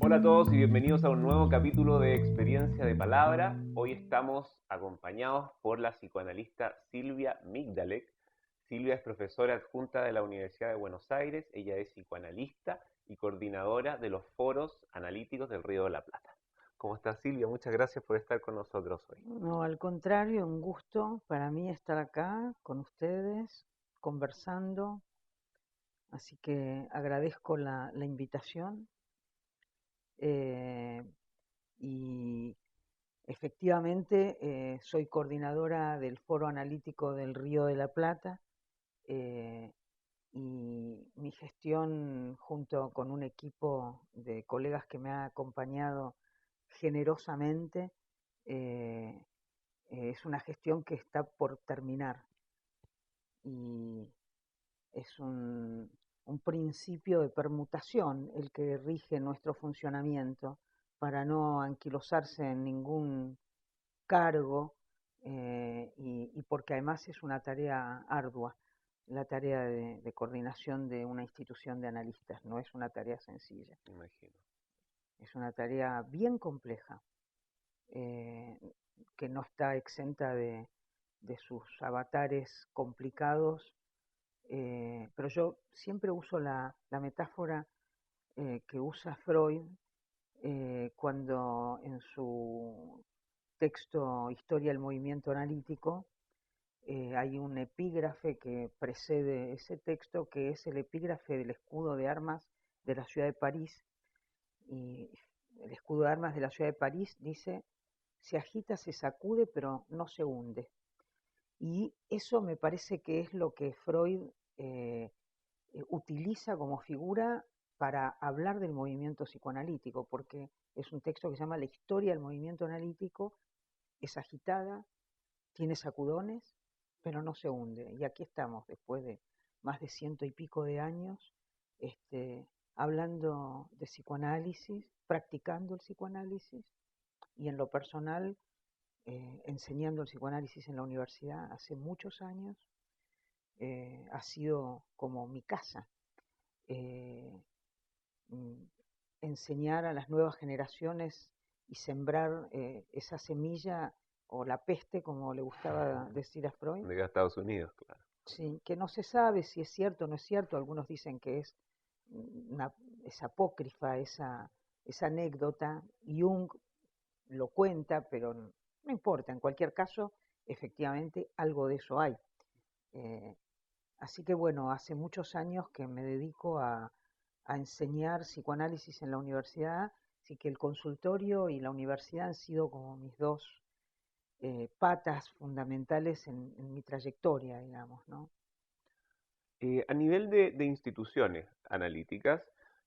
Hola a todos y bienvenidos a un nuevo capítulo de Experiencia de Palabra. Hoy estamos acompañados por la psicoanalista Silvia Migdalek. Silvia es profesora adjunta de la Universidad de Buenos Aires. Ella es psicoanalista y coordinadora de los foros analíticos del Río de la Plata. ¿Cómo estás, Silvia? Muchas gracias por estar con nosotros hoy. No, al contrario, un gusto para mí estar acá con ustedes, conversando, así que agradezco la invitación eh, y efectivamente soy coordinadora del Foro Analítico del Río de la Plata eh, y mi gestión junto con un equipo de colegas que me ha acompañado generosamente eh, es una gestión que está por terminar y es un principio de permutación el que rige nuestro funcionamiento para no anquilosarse en ningún cargo y porque además es una tarea ardua, la tarea de coordinación de una institución de analistas, no es una tarea sencilla, Me imagino. es una tarea bien compleja eh, que no está exenta de sus avatares complicados. Pero yo siempre uso la metáfora que usa Freud cuando en su texto Historia del Movimiento Analítico hay un epígrafe que precede ese texto, que es el epígrafe del escudo de armas de la ciudad de París. Y el escudo de armas de la ciudad de París dice: se agita, se sacude, pero no se hunde. Y eso me parece que es lo que Freud eh, utiliza como figura para hablar del movimiento psicoanalítico, porque es un texto que se llama La historia del movimiento analítico, es agitada, tiene sacudones, pero no se hunde. Y aquí estamos, después de más de 100 y pico de años, hablando de psicoanálisis, practicando el psicoanálisis y en lo personal enseñando el psicoanálisis en la universidad hace muchos años. Ha sido como mi casa. Eh, mm, Enseñar a las nuevas generaciones y sembrar esa semilla o la peste, como le gustaba decir a Freud, De Estados Unidos, claro. sí, que no se sabe si es cierto o no es cierto. Algunos dicen que una, es apócrifa esa anécdota. Jung lo cuenta, pero no importa, en cualquier caso, efectivamente algo de eso hay. Eh, Así que bueno, hace muchos años que me dedico a enseñar psicoanálisis en la universidad, así que el consultorio y la universidad han sido como mis dos patas fundamentales en mi trayectoria, digamos, ¿no? A nivel de instituciones analíticas,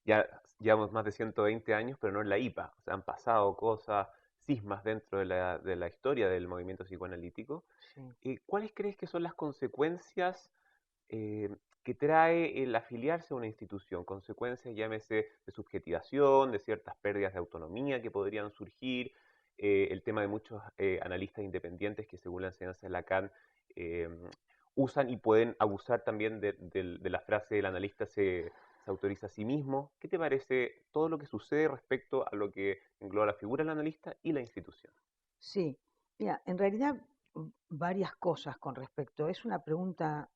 ya llevamos más de 120 años, pero no en la IPA. O sea, han pasado cosas, cismas dentro de la historia del movimiento psicoanalítico. Sí. ¿Cuáles crees que son las consecuencias que trae el afiliarse a una institución? Consecuencias, llámese, de subjetivación, de ciertas pérdidas de autonomía que podrían surgir, el tema de muchos analistas independientes que según la enseñanza de Lacan eh, usan y pueden abusar también de la frase el analista se autoriza a sí mismo. ¿Qué te parece todo lo que sucede respecto a lo que engloba la figura del analista y la institución? Sí, mira, en realidad varias cosas con respecto. Es una pregunta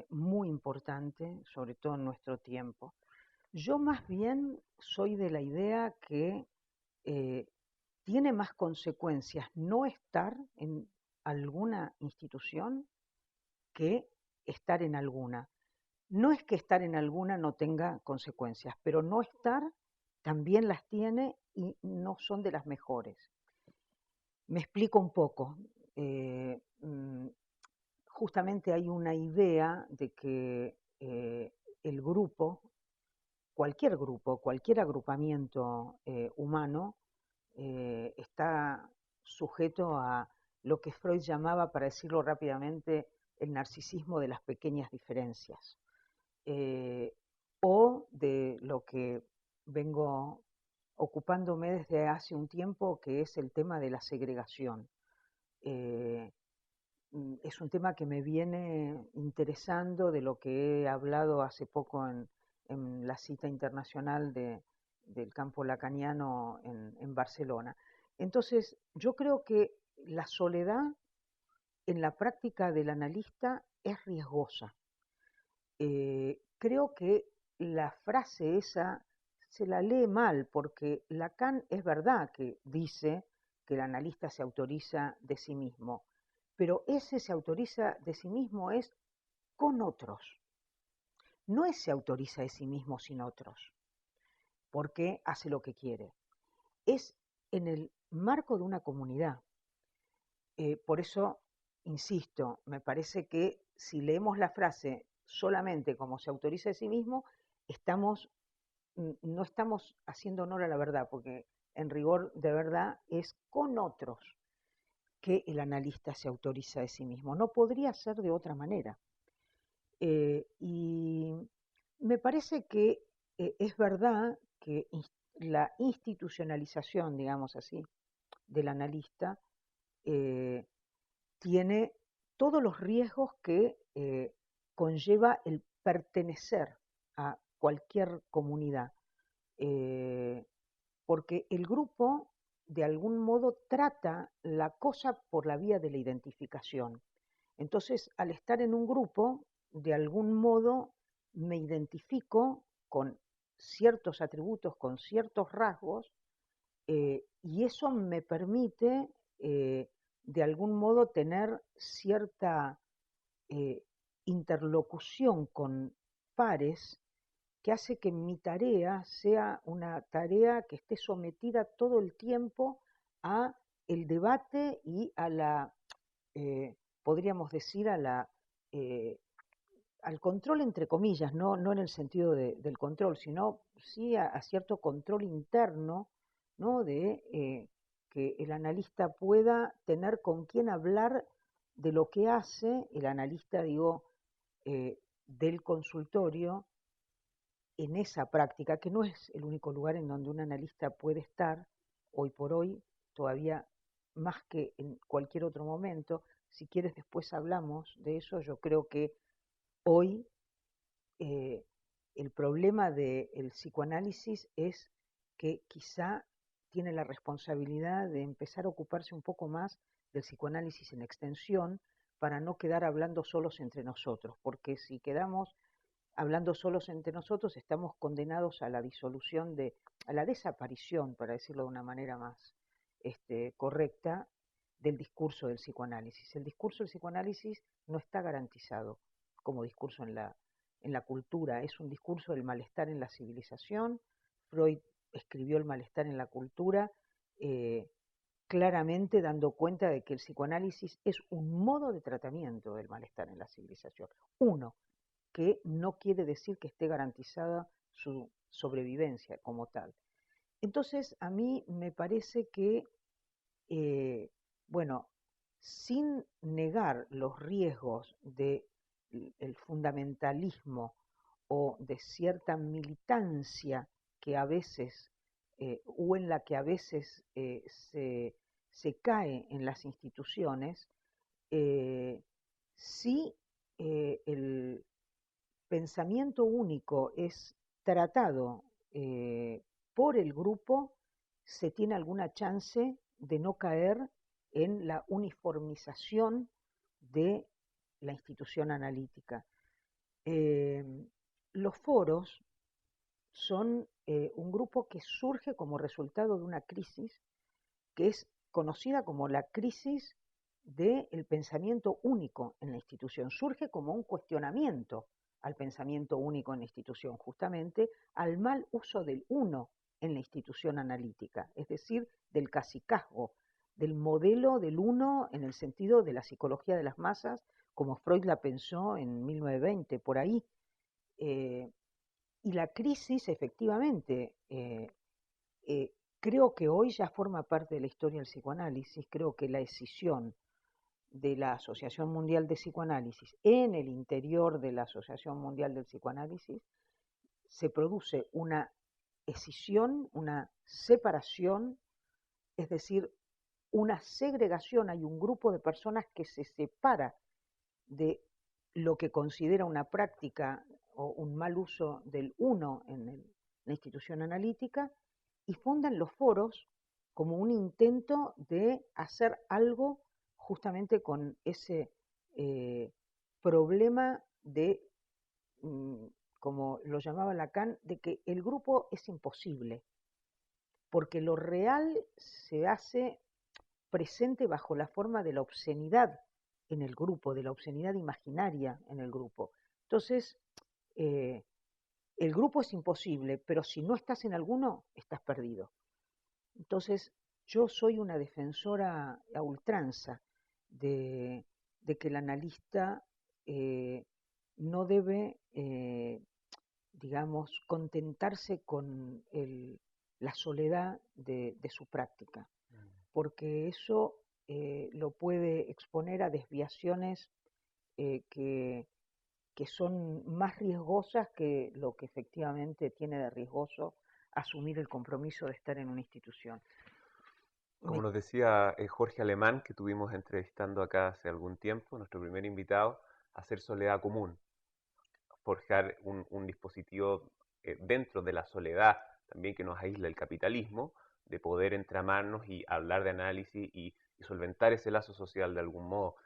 muy importante, sobre todo en nuestro tiempo. Yo más bien soy de la idea que eh, tiene más consecuencias no estar en alguna institución que estar en alguna. No es que estar en alguna no tenga consecuencias, pero no estar también las tiene y no son de las mejores. Me explico un poco. Eh, mm, Justamente hay una idea de que el grupo, cualquier agrupamiento humano está sujeto a lo que Freud llamaba, para decirlo rápidamente, el narcisismo de las pequeñas diferencias, eh, o de lo que vengo ocupándome desde hace un tiempo, que es el tema de la segregación. Eh, es un tema que me viene interesando, de lo que he hablado hace poco en la cita internacional del campo lacaniano en Barcelona. Entonces, yo creo que la soledad en la práctica del analista es riesgosa. Creo que la frase esa se la lee mal, porque Lacan es verdad que dice que el analista se autoriza de sí mismo, pero ese se autoriza de sí mismo es con otros. No es se autoriza de sí mismo sin otros, porque hace lo que quiere. Es en el marco de una comunidad. Por eso, insisto, me parece que si leemos la frase solamente como se autoriza de sí mismo, no estamos haciendo honor a la verdad, porque en rigor de verdad es con otros que el analista se autoriza de sí mismo. No podría ser de otra manera. Y me parece que es verdad que la institucionalización, digamos así, del analista eh, tiene todos los riesgos que conlleva el pertenecer a cualquier comunidad, eh, porque el grupo de algún modo trata la cosa por la vía de la identificación. Entonces, al estar en un grupo, de algún modo me identifico con ciertos atributos, con ciertos rasgos, y eso me permite, de algún modo, tener cierta eh, interlocución con pares que hace que mi tarea sea una tarea que esté sometida todo el tiempo a el debate y a la, podríamos decir, eh, al control entre comillas, no en el sentido del control, sino sí a cierto control interno, ¿no? De que el analista pueda tener con quién hablar de lo que hace, el analista, digo, del consultorio, en esa práctica, que no es el único lugar en donde un analista puede estar, hoy por hoy, todavía más que en cualquier otro momento. Si quieres, después hablamos de eso. Yo creo que hoy eh, el problema del psicoanálisis es que quizá tiene la responsabilidad de empezar a ocuparse un poco más del psicoanálisis en extensión para no quedar hablando solos entre nosotros, porque si quedamos hablando solos entre nosotros estamos condenados a la disolución a la desaparición, para decirlo de una manera más correcta, del discurso del psicoanálisis. El discurso del psicoanálisis no está garantizado como discurso en la cultura, es un discurso del malestar en la civilización. Freud escribió el malestar en la cultura, eh, claramente dando cuenta de que el psicoanálisis es un modo de tratamiento del malestar en la civilización. Uno, que no quiere decir que esté garantizada su sobrevivencia como tal. Entonces, a mí me parece que, bueno, sin negar los riesgos del fundamentalismo o de cierta militancia que a veces, o en la que a veces se cae en las instituciones, sí el pensamiento único es tratado por el grupo, se tiene alguna chance de no caer en la uniformización de la institución analítica. Los foros son un grupo que surge como resultado de una crisis que es conocida como la crisis del pensamiento único en la institución. Surge como un cuestionamiento al pensamiento único en la institución, justamente al mal uso del uno en la institución analítica, es decir, del cacicazgo, del modelo del uno en el sentido de la psicología de las masas, como Freud la pensó en 1920, por ahí. Y la crisis, efectivamente, creo que hoy ya forma parte de la historia del psicoanálisis. Creo que la escisión de la Asociación Mundial de Psicoanálisis en el interior de la Asociación Mundial del Psicoanálisis se produce una escisión, una separación, es decir, una segregación. Hay un grupo de personas que se separa de lo que considera una práctica o un mal uso del uno la institución analítica, y fundan los foros como un intento de hacer algo justamente con ese problema de, como lo llamaba Lacan, de que el grupo es imposible, porque lo real se hace presente bajo la forma de la obscenidad en el grupo, de la obscenidad imaginaria en el grupo. Entonces, el grupo es imposible, pero si no estás en alguno, estás perdido. Entonces, yo soy una defensora a ultranza de que el analista no debe, digamos, contentarse con la soledad de su práctica, porque eso lo puede exponer a desviaciones que son más riesgosas que lo que efectivamente tiene de riesgoso asumir el compromiso de estar en una institución. Como nos decía Jorge Alemán, que tuvimos entrevistando acá hace algún tiempo, nuestro primer invitado, hacer soledad común, forjar un dispositivo dentro de la soledad, también que nos aísla el capitalismo, de poder entramarnos y hablar de análisis y solventar ese lazo social de algún modo.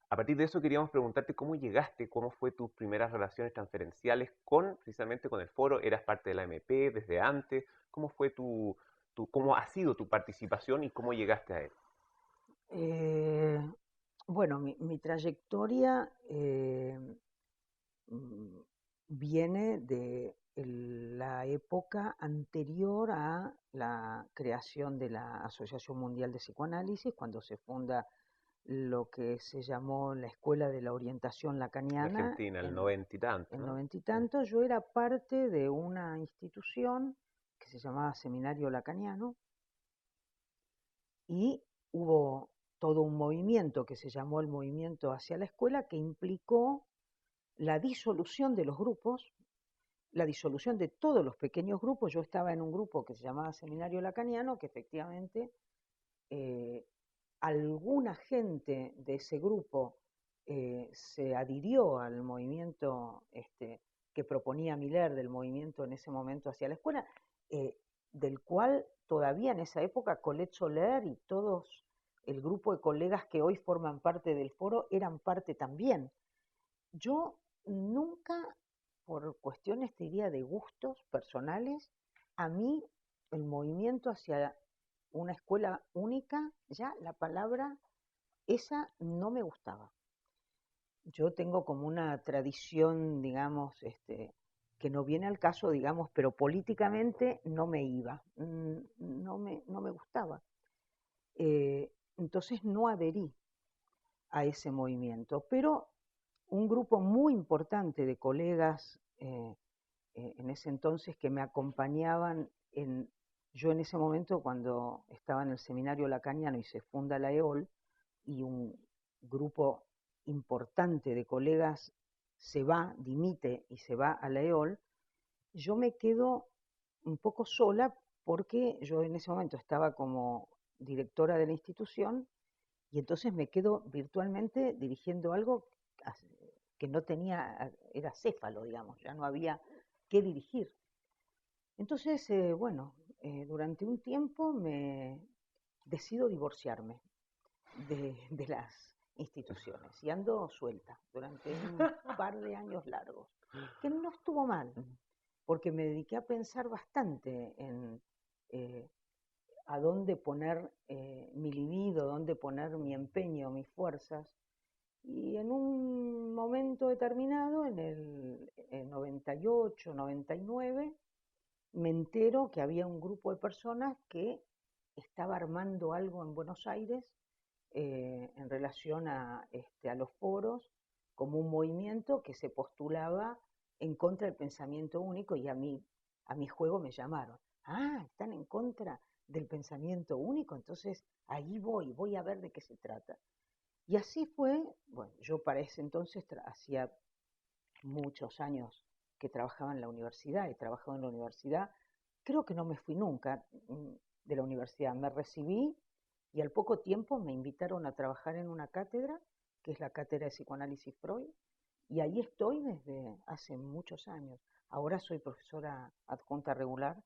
A partir de eso queríamos preguntarte cómo llegaste, cómo fue tus primeras relaciones transferenciales precisamente con el foro. ¿Eras parte de la MP desde antes? ¿Cómo fue cómo ha sido tu participación y cómo llegaste a él? Bueno, mi trayectoria viene de la época anterior a la creación de la Asociación Mundial de Psicoanálisis, cuando se funda lo que se llamó la Escuela de la Orientación En Lacaniana Argentina, el 90 y tanto, en ¿no? 90 y tanto. Yo era parte de una institución que se llamaba Seminario Lacaniano, y hubo todo un movimiento que se llamó el Movimiento hacia la Escuela, que implicó la disolución de los grupos, la disolución de todos los pequeños grupos. Yo estaba en un grupo que se llamaba Seminario Lacaniano, que efectivamente alguna gente de ese grupo se adhirió al movimiento que proponía Miller, del movimiento en ese momento hacia la escuela, del cual todavía en esa época Colette Soler y todos el grupo de colegas que hoy forman parte del foro eran parte también. Yo nunca, por cuestiones, te diría, de gustos personales, a mí el movimiento hacia una escuela única, ya la palabra esa no me gustaba. Yo tengo como una tradición, digamos, que no viene al caso, digamos, pero políticamente no me iba, no me gustaba. Entonces no adherí a ese movimiento, pero un grupo muy importante de colegas en ese entonces que me acompañaban yo en ese momento cuando estaba en el seminario lacaniano y se funda la EOL, y un grupo importante de colegas dimite y se va a la EOL, yo me quedo un poco sola porque yo en ese momento estaba como directora de la institución, y entonces me quedo virtualmente dirigiendo algo que no tenía, era céfalo, digamos, ya no había qué dirigir. Entonces, bueno, durante un tiempo me decido divorciarme de las instituciones y ando suelta durante un par de años largos, que no estuvo mal, porque me dediqué a pensar bastante en a dónde poner mi libido, dónde poner mi empeño, mis fuerzas. Y en un momento determinado, en el 98, 99, me entero que había un grupo de personas que estaba armando algo en Buenos Aires en relación a los foros, como un movimiento que se postulaba en contra del pensamiento único, y a mi juego me llamaron. Ah, están en contra del pensamiento único, entonces ahí voy a ver de qué se trata. Y así fue. Bueno, yo para ese entonces hacía muchos años que trabajaba en la universidad, he trabajado en la universidad, creo que no me fui nunca de la universidad, me recibí y al poco tiempo me invitaron a trabajar en una cátedra, que es la cátedra de psicoanálisis Freud, y ahí estoy desde hace muchos años. Ahora soy profesora adjunta regular,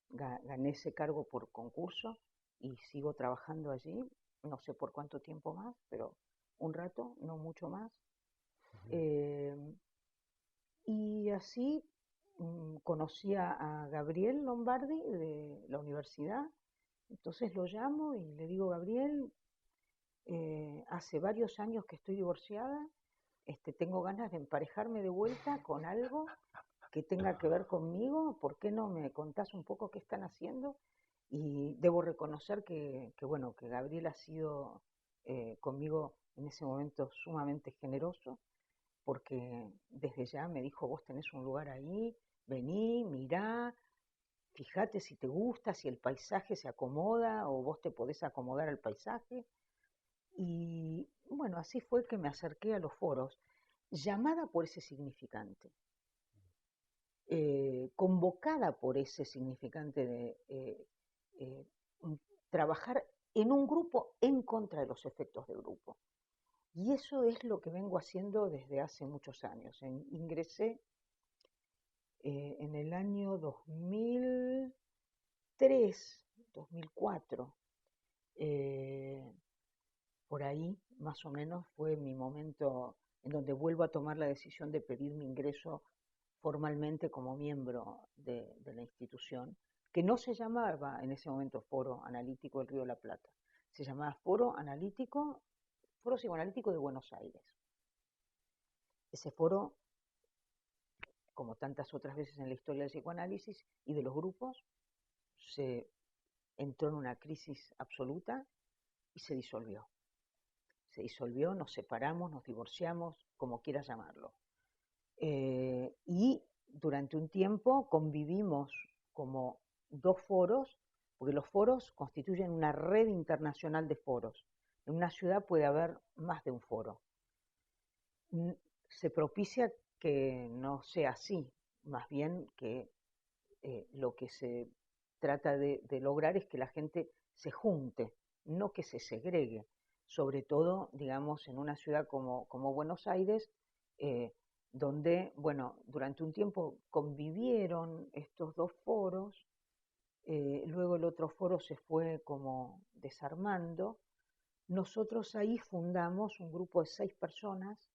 gané ese cargo por concurso y sigo trabajando allí, no sé por cuánto tiempo más, pero un rato, no mucho más. Eh, y así conocí a Gabriel Lombardi de la universidad, entonces lo llamo y le digo, Gabriel, hace varios años que estoy divorciada, tengo ganas de emparejarme de vuelta con algo que tenga que ver conmigo, ¿por qué no me contás un poco qué están haciendo? Y debo reconocer bueno, que Gabriel ha sido conmigo en ese momento sumamente generoso, porque desde ya me dijo, vos tenés un lugar ahí, vení, mirá, fíjate si te gusta, si el paisaje se acomoda o vos te podés acomodar al paisaje. Y bueno, así fue que me acerqué a los foros, llamada por ese significante, convocada por ese significante de eh, trabajar en un grupo en contra de los efectos del grupo. Y eso es lo que vengo haciendo desde hace muchos años. Ingresé en el año 2003, 2004, eh, por ahí más o menos fue mi momento en donde vuelvo a tomar la decisión de pedir mi ingreso formalmente como miembro de la institución, que no se llamaba en ese momento Foro Analítico del Río de la Plata, se llamaba Foro Psicoanalítico de Buenos Aires. Ese foro, como tantas otras veces en la historia del psicoanálisis y de los grupos, se entró en una crisis absoluta y se disolvió. Se disolvió, nos separamos, nos divorciamos, como quieras llamarlo. Y durante un tiempo convivimos como dos foros, porque los foros constituyen una red internacional de foros. En una ciudad puede haber más de un foro. Se propicia que no sea así, más bien que lo que se trata de lograr es que la gente se junte, no que se segregue, sobre todo, digamos, en una ciudad como Buenos Aires, donde, bueno, durante un tiempo convivieron estos dos foros, luego el otro foro se fue como desarmando. Nosotros ahí fundamos un grupo de 6 personas,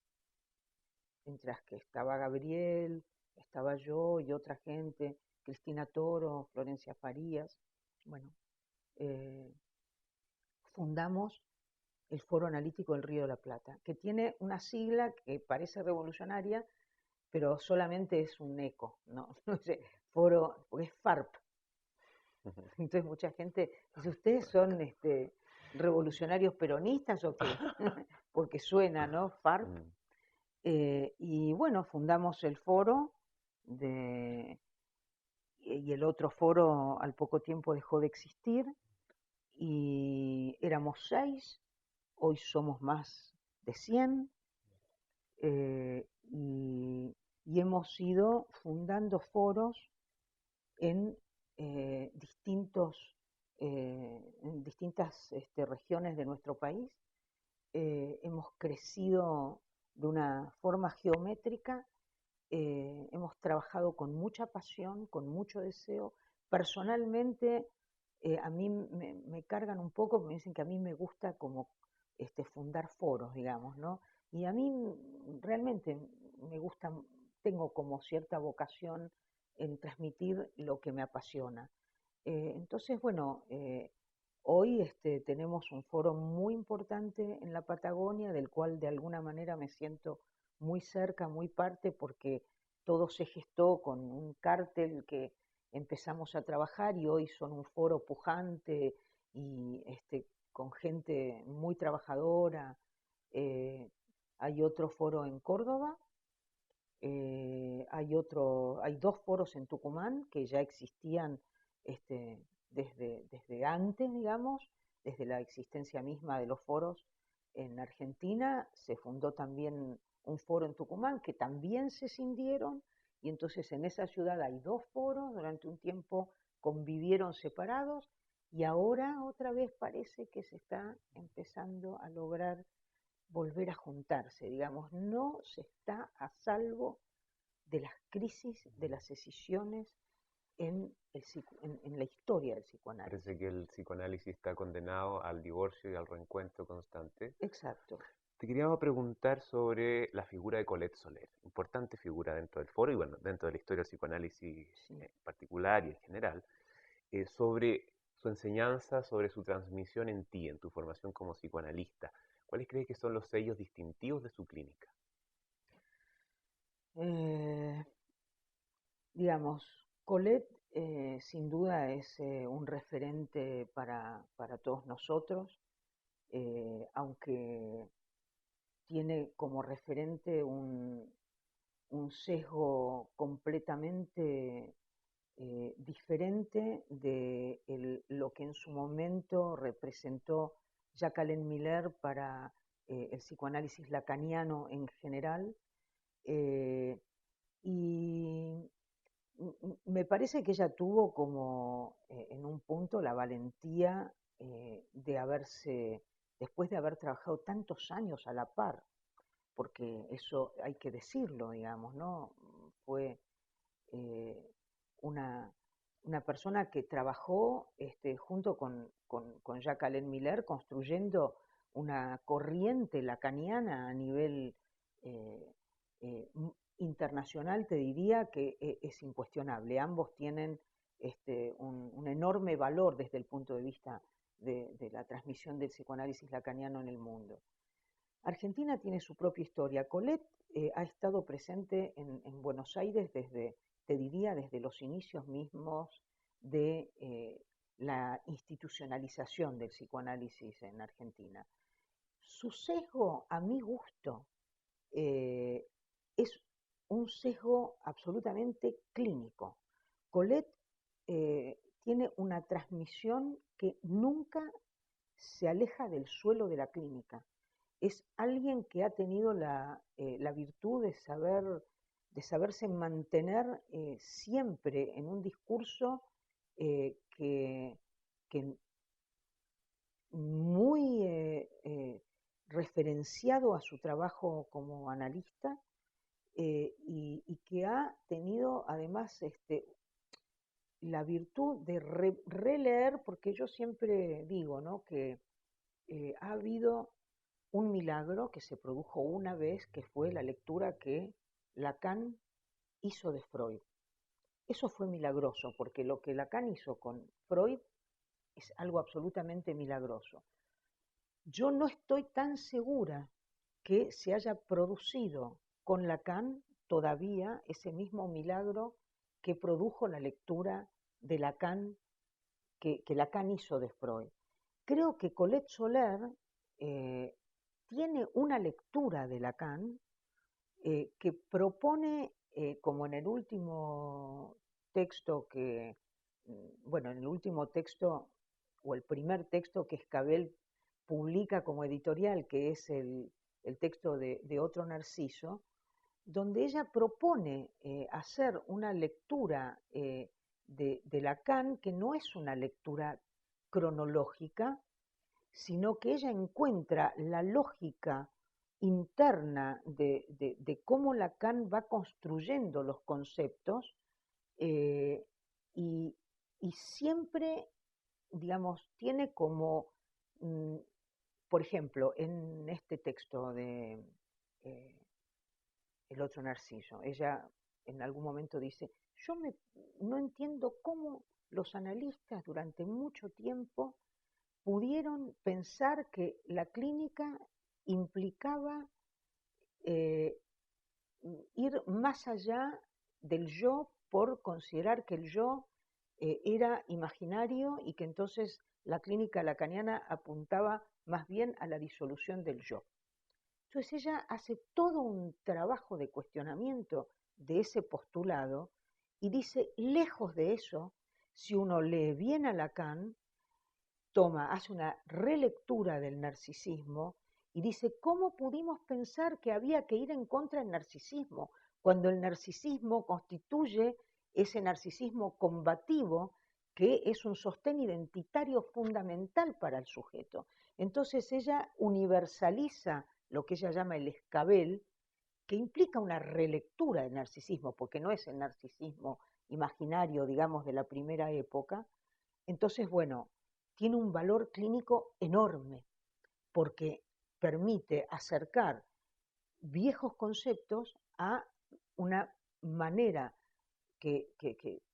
entre las que estaba Gabriel, estaba yo y otra gente, Cristina Toro, Florencia Farías. Bueno, eh, fundamos el Foro Analítico del Río de la Plata, que tiene una sigla que parece revolucionaria, pero solamente es un eco, ¿no? No sé, foro, porque es FARP. Entonces mucha gente dice, ¿ustedes son revolucionarios peronistas o qué? Porque suena, ¿no? FARP. Y bueno, fundamos el foro y el otro foro al poco tiempo dejó de existir y éramos 6, hoy somos más de 100 y hemos ido fundando foros en, en distintas regiones de nuestro país. Hemos crecido de una forma geométrica, hemos trabajado con mucha pasión, con mucho deseo. Personalmente, a mí me cargan un poco, me dicen que a mí me gusta como fundar foros, digamos, ¿no? Y a mí realmente me gusta, tengo como cierta vocación en transmitir lo que me apasiona. Entonces, bueno, hoy tenemos un foro muy importante en la Patagonia, del cual de alguna manera me siento muy cerca, muy parte, porque todo se gestó con un cártel que empezamos a trabajar y hoy son un foro pujante y con gente muy trabajadora. Eh, Hay otro foro en Córdoba, hay 2 foros en Tucumán que ya existían desde antes, digamos, desde la existencia misma de los foros en Argentina. Se fundó también un foro en Tucumán que también se cindieron y entonces en esa ciudad hay 2 foros, durante un tiempo convivieron separados y ahora otra vez parece que se está empezando a lograr volver a juntarse, digamos, no se está a salvo de las crisis, de las escisiones en la historia del psicoanálisis. Parece que el psicoanálisis está condenado al divorcio y al reencuentro constante. Exacto. Te queríamos preguntar sobre la figura de Colette Soler, importante figura dentro del foro y bueno, dentro de la historia del psicoanálisis Sí. en particular y en general, sobre su enseñanza, sobre su transmisión en ti, en tu formación como psicoanalista. ¿Cuáles crees que son los sellos distintivos de su clínica? Digamos, Colette sin duda es un referente para todos nosotros, aunque tiene como referente un sesgo completamente diferente de lo que en su momento representó Jacqueline Miller para el psicoanálisis lacaniano en general. Y me parece que ella tuvo como en un punto la valentía de después de haber trabajado tantos años a la par, porque eso hay que decirlo, digamos, ¿no? Fue eh, una, una persona que trabajó junto con Jacques-Alain Miller construyendo una corriente lacaniana a nivel eh, eh, internacional, te diría que es incuestionable. Ambos tienen un enorme valor desde el punto de vista de la transmisión del psicoanálisis lacaniano en el mundo. Argentina tiene su propia historia. Colette ha estado presente en Buenos Aires te diría, desde los inicios mismos de la institucionalización del psicoanálisis en Argentina. Su sesgo, a mi gusto, es un sesgo absolutamente clínico. Colette tiene una transmisión que nunca se aleja del suelo de la clínica. Es alguien que ha tenido la virtud de saberse mantener siempre en un discurso que muy referenciado a su trabajo como analista y que ha tenido además la virtud de releer, porque yo siempre digo, ¿no?, que ha habido un milagro que se produjo una vez, que fue la lectura que Lacan hizo de Freud. Eso fue milagroso, porque lo que Lacan hizo con Freud es algo absolutamente milagroso. Yo no estoy tan segura que se haya producido con Lacan todavía ese mismo milagro que produjo la lectura de Lacan, que Lacan hizo de Freud. Creo que Colette Soler tiene una lectura de Lacan que propone, como en el último texto bueno, en el último texto o el primer texto que Escabel publica como editorial, que es el texto de Otro Narciso, donde ella propone hacer una lectura de Lacan que no es una lectura cronológica, sino que ella encuentra la lógica interna de cómo Lacan va construyendo los conceptos eh, y, y, siempre, digamos, tiene como, por ejemplo, en este texto de eh, El otro Narciso, ella en algún momento dice, no entiendo cómo los analistas durante mucho tiempo pudieron pensar que la clínica implicaba eh, ir más allá del yo por considerar que el yo era imaginario y que entonces la clínica lacaniana apuntaba más bien a la disolución del yo. Entonces ella hace todo un trabajo de cuestionamiento de ese postulado y dice, lejos de eso, si uno lee bien a Lacan, hace una relectura del narcisismo y dice, ¿cómo pudimos pensar que había que ir en contra del narcisismo cuando el narcisismo constituye ese narcisismo combativo que es un sostén identitario fundamental para el sujeto? Entonces ella universaliza lo que ella llama el escabel, que implica una relectura del narcisismo, porque no es el narcisismo imaginario, digamos, de la primera época, entonces, bueno, tiene un valor clínico enorme, porque permite acercar viejos conceptos a una manera que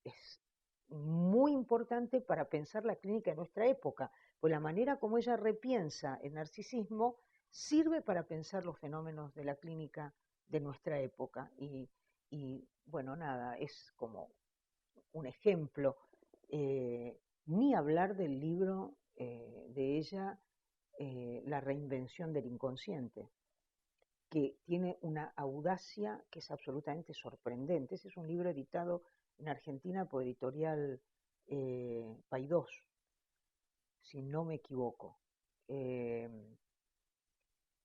es muy importante para pensar la clínica de nuestra época, pues la manera como ella repiensa el narcisismo sirve para pensar los fenómenos de la clínica de nuestra época. Y bueno, nada, es como un ejemplo. Ni hablar del libro de ella, La reinvención del inconsciente, que tiene una audacia que es absolutamente sorprendente. Ese es un libro editado en Argentina por editorial Paidós, si no me equivoco,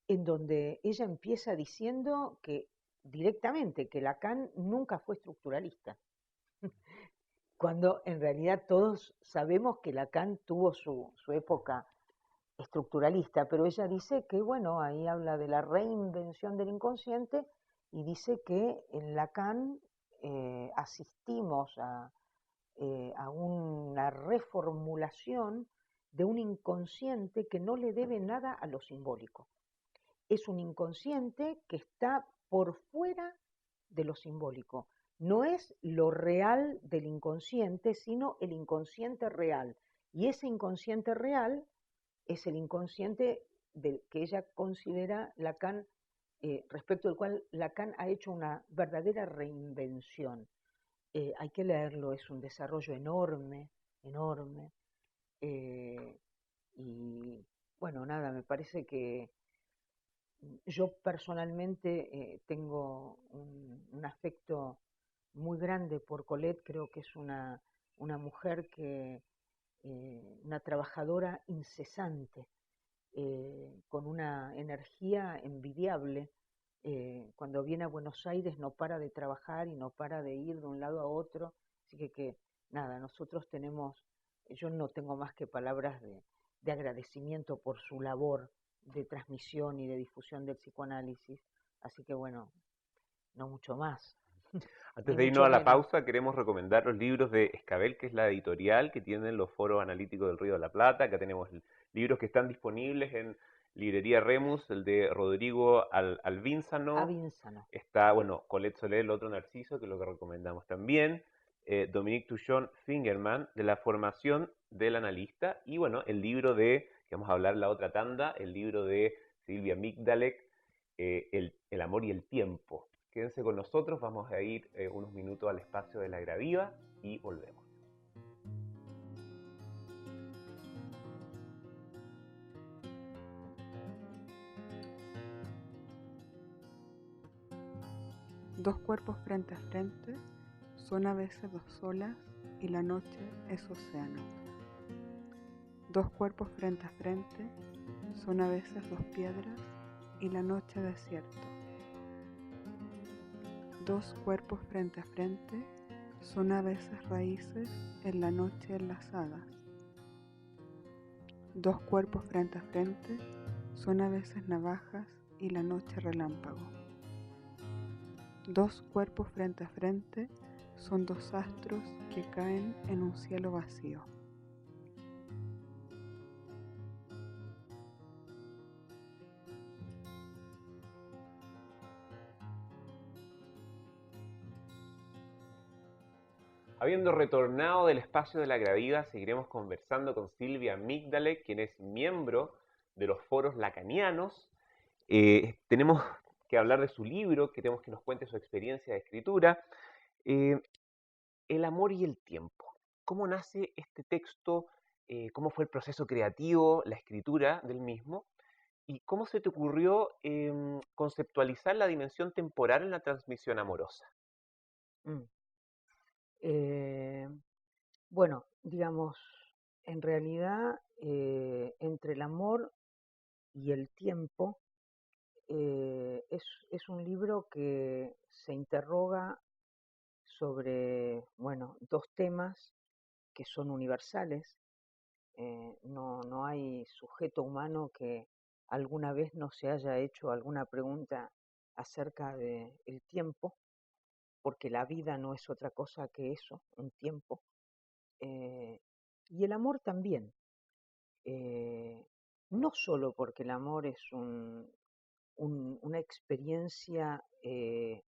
en donde ella empieza diciendo que directamente que Lacan nunca fue estructuralista, cuando en realidad todos sabemos que Lacan tuvo su época estructuralista, pero ella dice que, bueno, ahí habla de la reinvención del inconsciente y dice que en Lacan asistimos a una reformulación de un inconsciente que no le debe nada a lo simbólico. Es un inconsciente que está por fuera de lo simbólico. No es lo real del inconsciente, sino el inconsciente real. Y ese inconsciente real es el inconsciente del que ella considera Lacan, respecto al cual Lacan ha hecho una verdadera reinvención. Hay que leerlo, es un desarrollo enorme, enorme. Y bueno, nada, me parece que yo personalmente tengo un afecto muy grande por Colette, creo que es una mujer que, una trabajadora incesante, con una energía envidiable. Cuando viene a Buenos Aires no para de trabajar y no para de ir de un lado a otro. Así que nada, nosotros tenemos, yo no tengo más que palabras de agradecimiento por su labor de transmisión y de difusión del psicoanálisis. Así que bueno, no mucho más, Antes ni de irnos mucho a la menos. pausa, queremos recomendar los libros de Escabel, que es la editorial que tienen los foros analíticos del Río de la Plata. Acá tenemos libros que están disponibles en Librería Remus, el de Rodrigo Albínzano. Avinzano. Está, bueno, Colette Soler, el otro Narciso, que es lo que recomendamos también. Dominique Tuchon Fingerman, de la formación del analista. Y bueno, el libro que vamos a hablar la otra tanda, el libro de Silvia Migdalek, el amor y el tiempo. Quédense con nosotros, vamos a ir unos minutos al espacio de la Gradiva y volvemos. Dos cuerpos frente a frente son a veces dos olas y la noche es océano. Dos cuerpos frente a frente son a veces dos piedras y la noche desierto. Dos cuerpos frente a frente son a veces raíces en la noche enlazadas. Dos cuerpos frente a frente son a veces navajas y la noche relámpago. Dos cuerpos frente a frente son dos astros que caen en un cielo vacío. Habiendo retornado del espacio de la Gradiva, seguiremos conversando con Silvia Migdalek, quien es miembro de los foros lacanianos. Tenemos que hablar de su libro, queremos que nos cuente su experiencia de escritura. El amor y el tiempo. ¿Cómo nace este texto? ¿Cómo fue el proceso creativo, la escritura del mismo? ¿Y cómo se te ocurrió conceptualizar la dimensión temporal en la transmisión amorosa? Mm. Bueno, digamos, en realidad, entre el amor y el tiempo, es un libro que se interroga sobre, bueno, dos temas que son universales. No hay sujeto humano que alguna vez no se haya hecho alguna pregunta acerca del tiempo, porque la vida no es otra cosa que eso, un tiempo, y el amor también. No solo porque el amor es una experiencia que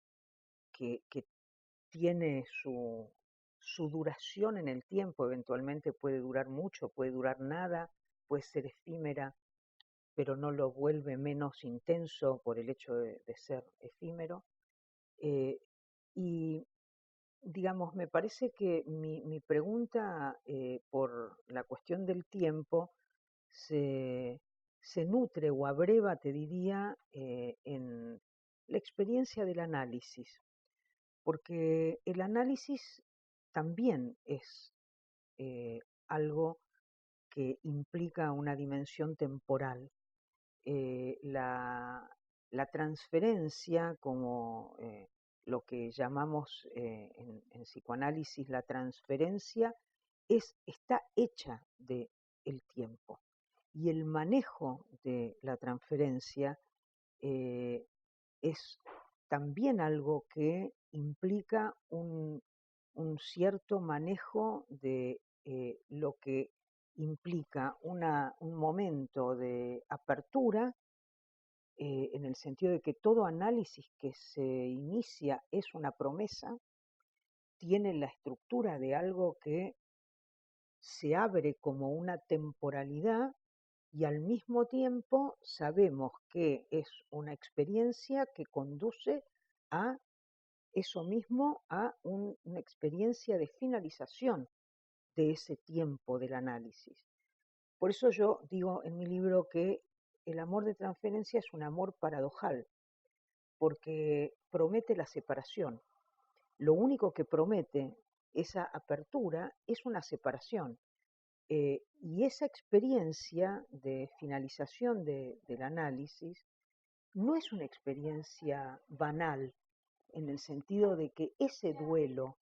tiene su duración en el tiempo, eventualmente puede durar mucho, puede durar nada, puede ser efímera, pero no lo vuelve menos intenso por el hecho de ser efímero. Y digamos, me parece que mi pregunta por la cuestión del tiempo se, se nutre o abreva, te diría, en la experiencia del análisis, porque el análisis también es algo que implica una dimensión temporal. La transferencia, como lo que llamamos en psicoanálisis la transferencia, está hecha del tiempo. Y el manejo de la transferencia es también algo que implica un cierto manejo de lo que implica un momento de apertura, en el sentido de que todo análisis que se inicia es una promesa, tiene la estructura de algo que se abre como una temporalidad y al mismo tiempo sabemos que es una experiencia que conduce a eso mismo, a una experiencia de finalización de ese tiempo del análisis. Por eso yo digo en mi libro que el amor de transferencia es un amor paradojal, porque promete la separación. Lo único que promete esa apertura es una separación. Y esa experiencia de finalización del análisis no es una experiencia banal, en el sentido de que ese duelo,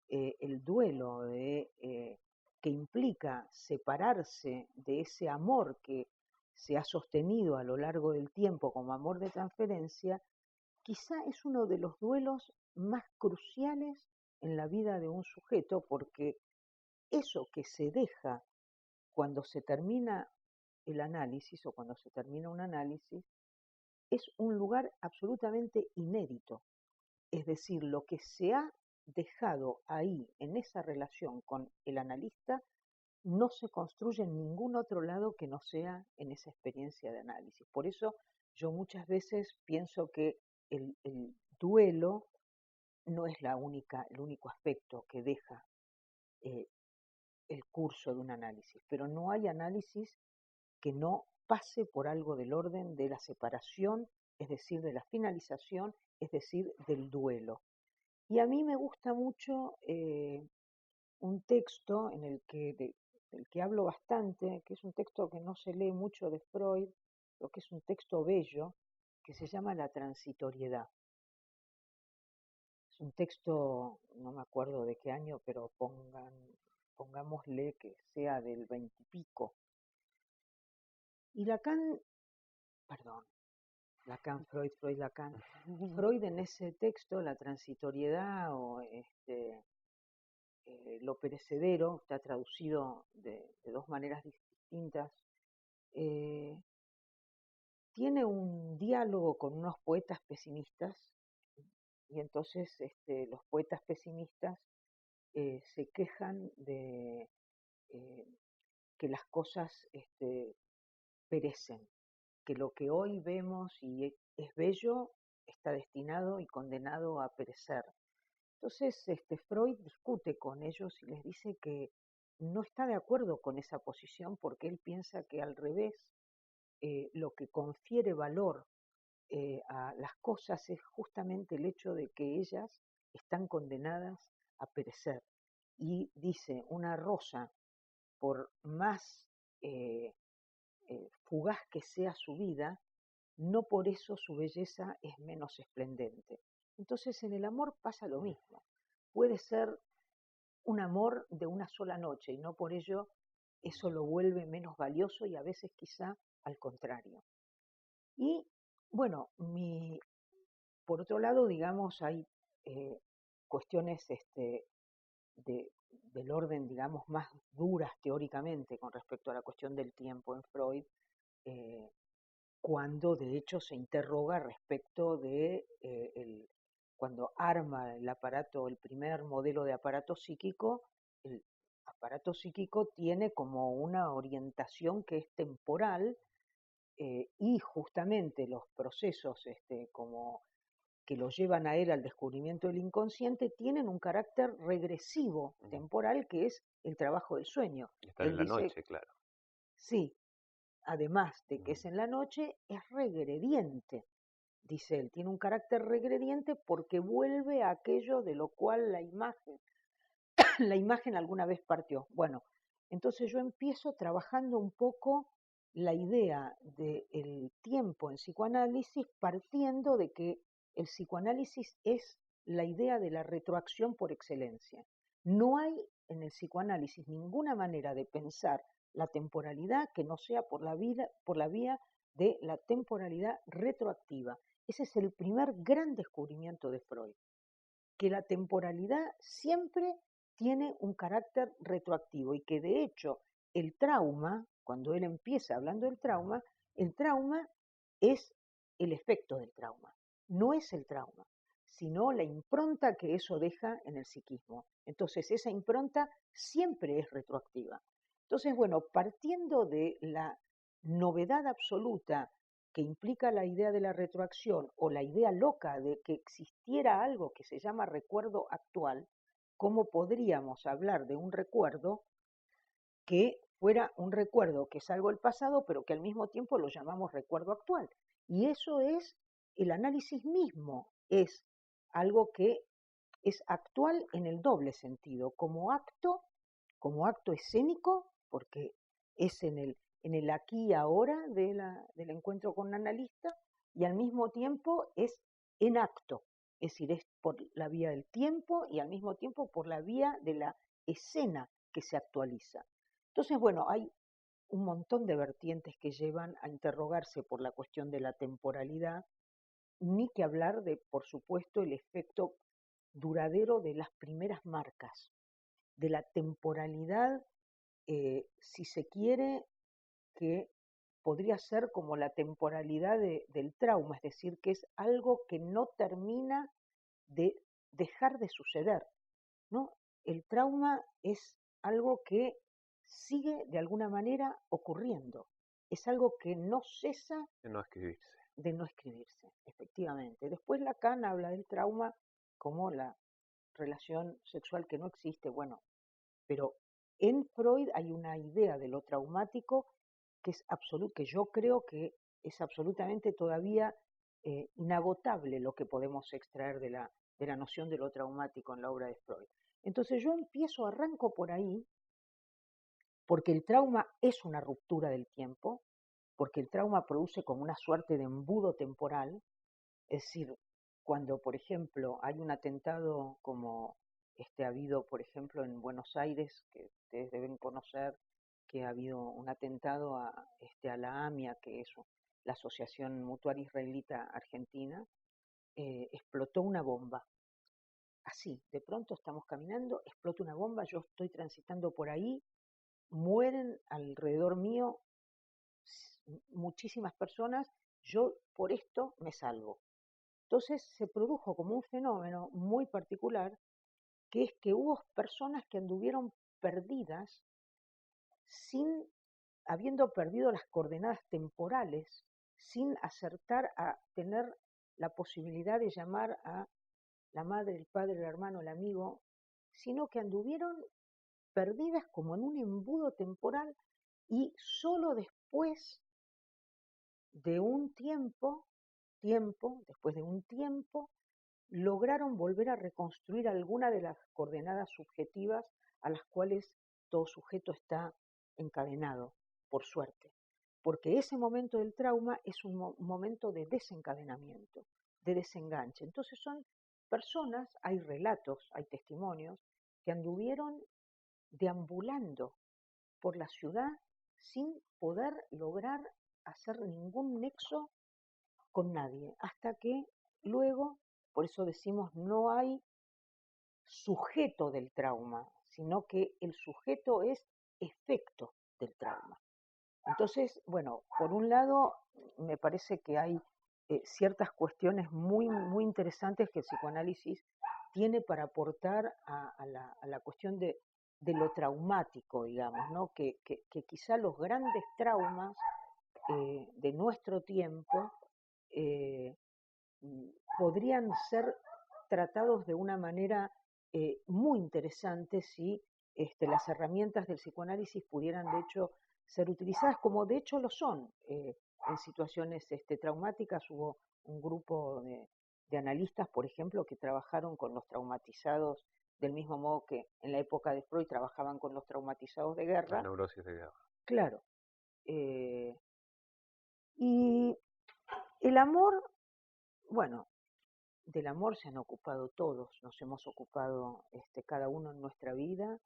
el duelo que implica separarse de ese amor que se ha sostenido a lo largo del tiempo como amor de transferencia, quizá es uno de los duelos más cruciales en la vida de un sujeto, porque eso que se deja cuando se termina el análisis o cuando se termina un análisis es un lugar absolutamente inédito. Es decir, lo que se ha dejado ahí en esa relación con el analista no se construye en ningún otro lado que no sea en esa experiencia de análisis. Por eso yo muchas veces pienso que el duelo no es el único aspecto que deja eh, el curso de un análisis, pero no hay análisis que no pase por algo del orden de la separación, es decir, de la finalización, es decir, del duelo. Y a mí me gusta mucho un texto del que hablo bastante, que es un texto que no se lee mucho de Freud, pero que es un texto bello, que se llama La transitoriedad. Es un texto, no me acuerdo de qué año, pero pongámosle que sea del 20 y pico. Y Freud, Lacan. Freud en ese texto, la transitoriedad o lo perecedero, está traducido de dos maneras distintas, eh, tiene un diálogo con unos poetas pesimistas y entonces los poetas pesimistas se quejan de que las cosas perecen, que lo que hoy vemos y es bello está destinado y condenado a perecer. Entonces, Freud discute con ellos y les dice que no está de acuerdo con esa posición porque él piensa que al revés, lo que confiere valor a las cosas es justamente el hecho de que ellas están condenadas a perecer. Y dice, una rosa, por más fugaz que sea su vida, no por eso su belleza es menos esplendente. Entonces en el amor pasa lo mismo. Puede ser un amor de una sola noche y no por ello eso lo vuelve menos valioso y a veces quizá al contrario. Y bueno, por otro lado, digamos, hay cuestiones del orden, digamos, más duras teóricamente con respecto a la cuestión del tiempo en Freud, cuando de hecho se interroga respecto de cuando arma el aparato, el primer modelo de aparato psíquico, el aparato psíquico tiene como una orientación que es temporal, y justamente los procesos como que lo llevan a él al descubrimiento del inconsciente tienen un carácter regresivo temporal, que es el trabajo del sueño. Estar en Él la dice, noche, claro. sí, además de que es en la noche, es regrediente, dice él, tiene un carácter regrediente porque vuelve a aquello de lo cual la imagen, la imagen alguna vez partió. Bueno, entonces yo empiezo trabajando un poco la idea del tiempo en psicoanálisis partiendo de que el psicoanálisis es la idea de la retroacción por excelencia. No hay en el psicoanálisis ninguna manera de pensar la temporalidad que no sea por la vía de la temporalidad retroactiva. Ese es el primer gran descubrimiento de Freud, que la temporalidad siempre tiene un carácter retroactivo y que de hecho el trauma, cuando él empieza hablando del trauma, el trauma es el efecto del trauma, no es el trauma, sino la impronta que eso deja en el psiquismo. Entonces esa impronta siempre es retroactiva. Entonces, bueno, partiendo de la novedad absoluta que implica la idea de la retroacción o la idea loca de que existiera algo que se llama recuerdo actual, ¿cómo podríamos hablar de un recuerdo que fuera un recuerdo que es algo del pasado, pero que al mismo tiempo lo llamamos recuerdo actual? Y eso es el análisis mismo, es algo que es actual en el doble sentido, como acto escénico, porque es en el aquí y ahora del encuentro con un analista, y al mismo tiempo es en acto, es decir, es por la vía del tiempo y al mismo tiempo por la vía de la escena que se actualiza. Entonces, bueno, hay un montón de vertientes que llevan a interrogarse por la cuestión de la temporalidad, ni que hablar de, por supuesto, el efecto duradero de las primeras marcas, de la temporalidad, si se quiere, que podría ser como la temporalidad del trauma, es decir, que es algo que no termina de dejar de suceder, ¿no? El trauma es algo que sigue de alguna manera ocurriendo, es algo que no cesa De no escribirse. de no escribirse, efectivamente. Después Lacan habla del trauma como la relación sexual que no existe, bueno, pero en Freud hay una idea de lo traumático que es que yo creo que es absolutamente todavía inagotable lo que podemos extraer de la noción de lo traumático en la obra de Freud. Entonces yo arranco por ahí, porque el trauma es una ruptura del tiempo, porque el trauma produce como una suerte de embudo temporal, es decir, cuando, por ejemplo, hay un atentado como ha habido, por ejemplo, en Buenos Aires, que ustedes deben conocer, que ha habido un atentado a la AMIA, que es la Asociación Mutual Israelita Argentina, explotó una bomba. Así, de pronto estamos caminando, explota una bomba, yo estoy transitando por ahí, mueren alrededor mío muchísimas personas, yo por esto me salvo. Entonces se produjo como un fenómeno muy particular, que es que hubo personas que anduvieron perdidas habiendo perdido las coordenadas temporales, sin acertar a tener la posibilidad de llamar a la madre, el padre, el hermano, el amigo, sino que anduvieron perdidas como en un embudo temporal y solo después de un después de un tiempo, lograron volver a reconstruir alguna de las coordenadas subjetivas a las cuales todo sujeto está encadenado, por suerte. Porque ese momento del trauma es un momento de desencadenamiento, de desenganche. Entonces son personas, hay relatos, hay testimonios, que anduvieron deambulando por la ciudad sin poder lograr hacer ningún nexo con nadie, hasta que luego, por eso decimos, no hay sujeto del trauma, sino que el sujeto es efecto del trauma. Entonces, bueno, por un lado, me parece que hay ciertas cuestiones muy, muy interesantes que el psicoanálisis tiene para aportar a la cuestión de lo traumático, digamos, ¿no? Que quizá los grandes traumas de nuestro tiempo eh, podrían ser tratados de una manera muy interesante si las herramientas del psicoanálisis pudieran de hecho ser utilizadas, como de hecho lo son. En situaciones traumáticas hubo un grupo de analistas, por ejemplo, que trabajaron con los traumatizados del mismo modo que en la época de Freud trabajaban con los traumatizados de La guerra. neurosis de guerra. Claro. Y el amor, bueno, del amor se han ocupado todos, nos hemos ocupado cada uno en nuestra vida,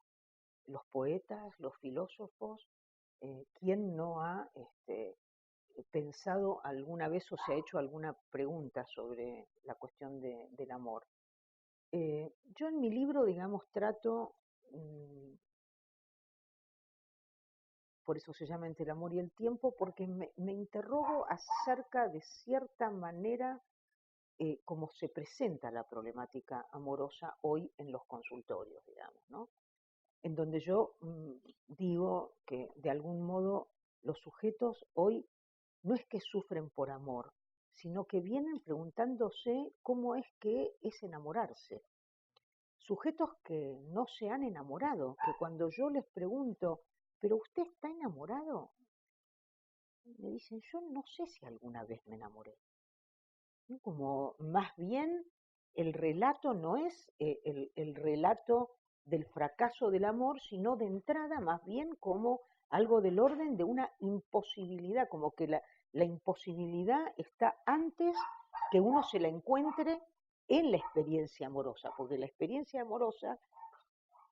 los poetas, los filósofos. ¿Quién no ha pensado alguna vez o se ha hecho alguna pregunta sobre la cuestión del amor? Yo en mi libro, digamos, trato, por eso se llama Entre el amor y el tiempo, porque me interrogo acerca de cierta manera cómo se presenta la problemática amorosa hoy en los consultorios, digamos, ¿no? En donde yo digo que de algún modo los sujetos hoy no es que sufren por amor, sino que vienen preguntándose cómo es que es enamorarse. Sujetos que no se han enamorado, que cuando yo les pregunto, ¿pero usted está enamorado? Me dicen, yo no sé si alguna vez me enamoré. Como más bien el relato no es el relato del fracaso del amor, sino de entrada más bien como algo del orden de una imposibilidad, como que la imposibilidad está antes que uno se la encuentre en la experiencia amorosa, porque la experiencia amorosa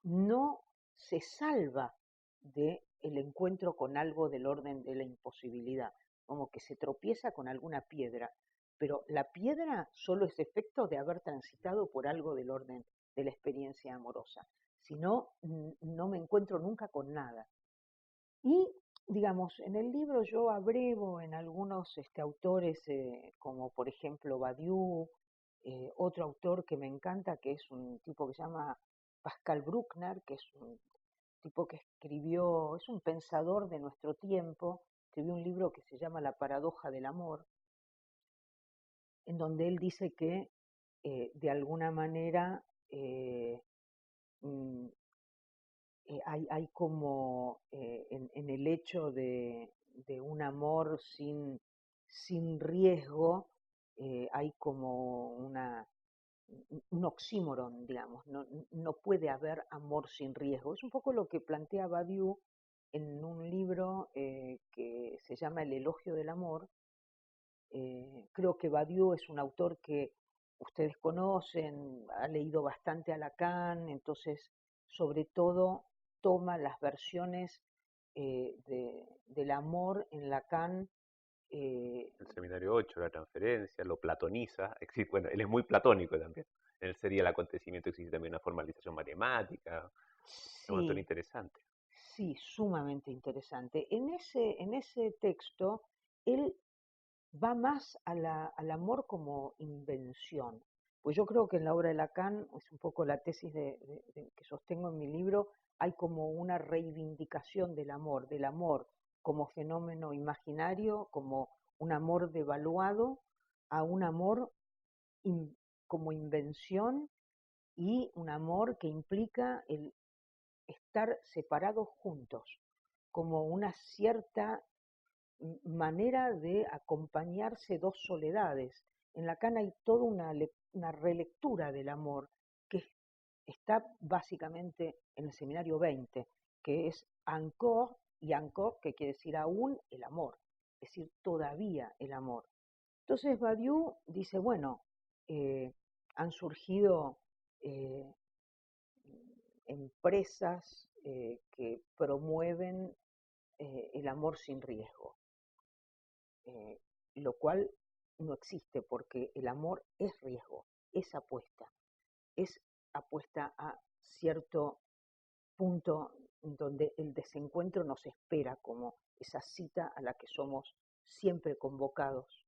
no se salva del encuentro con algo del orden de la imposibilidad, como que se tropieza con alguna piedra, pero la piedra solo es efecto de haber transitado por algo del orden de la experiencia amorosa, si no, no me encuentro nunca con nada. Y, digamos, en el libro yo abrevo en algunos autores, como por ejemplo Badiou, otro autor que me encanta, que es un tipo que se llama Pascal Bruckner, que es un tipo que escribió, es un pensador de nuestro tiempo, escribió un libro que se llama La paradoja del amor, en donde él dice que de alguna manera mm, hay como en el hecho de un amor sin riesgo, hay como un oxímoron, digamos, no puede haber amor sin riesgo. Es un poco lo que plantea Badiou en un libro que se llama El elogio del amor. Creo que Badiou es un autor que ustedes conocen, ha leído bastante a Lacan, entonces sobre todo toma las versiones del amor en Lacan. El seminario 8, la transferencia, lo platoniza. Bueno, él es muy platónico también. En él sería el acontecimiento, existe también una formalización matemática. Es un autor Sí, interesante. sí, sumamente interesante. En ese texto, él va más al amor como invención. Pues yo creo que en la obra de Lacan, es un poco la tesis que sostengo en mi libro, hay como una reivindicación del amor como fenómeno imaginario, como un amor devaluado, a un amor como invención y un amor que implica el estar separados juntos, como una cierta manera de acompañarse dos soledades. En Lacan hay toda una relectura del amor que está básicamente en el seminario 20, que es encore, y encore que quiere decir aún el amor, es decir, todavía el amor. Entonces Badiou dice, bueno, han surgido eh, empresas que promueven el amor sin riesgo, lo cual no existe, porque el amor es riesgo, es apuesta a cierto punto donde el desencuentro nos espera como esa cita a la que somos siempre convocados.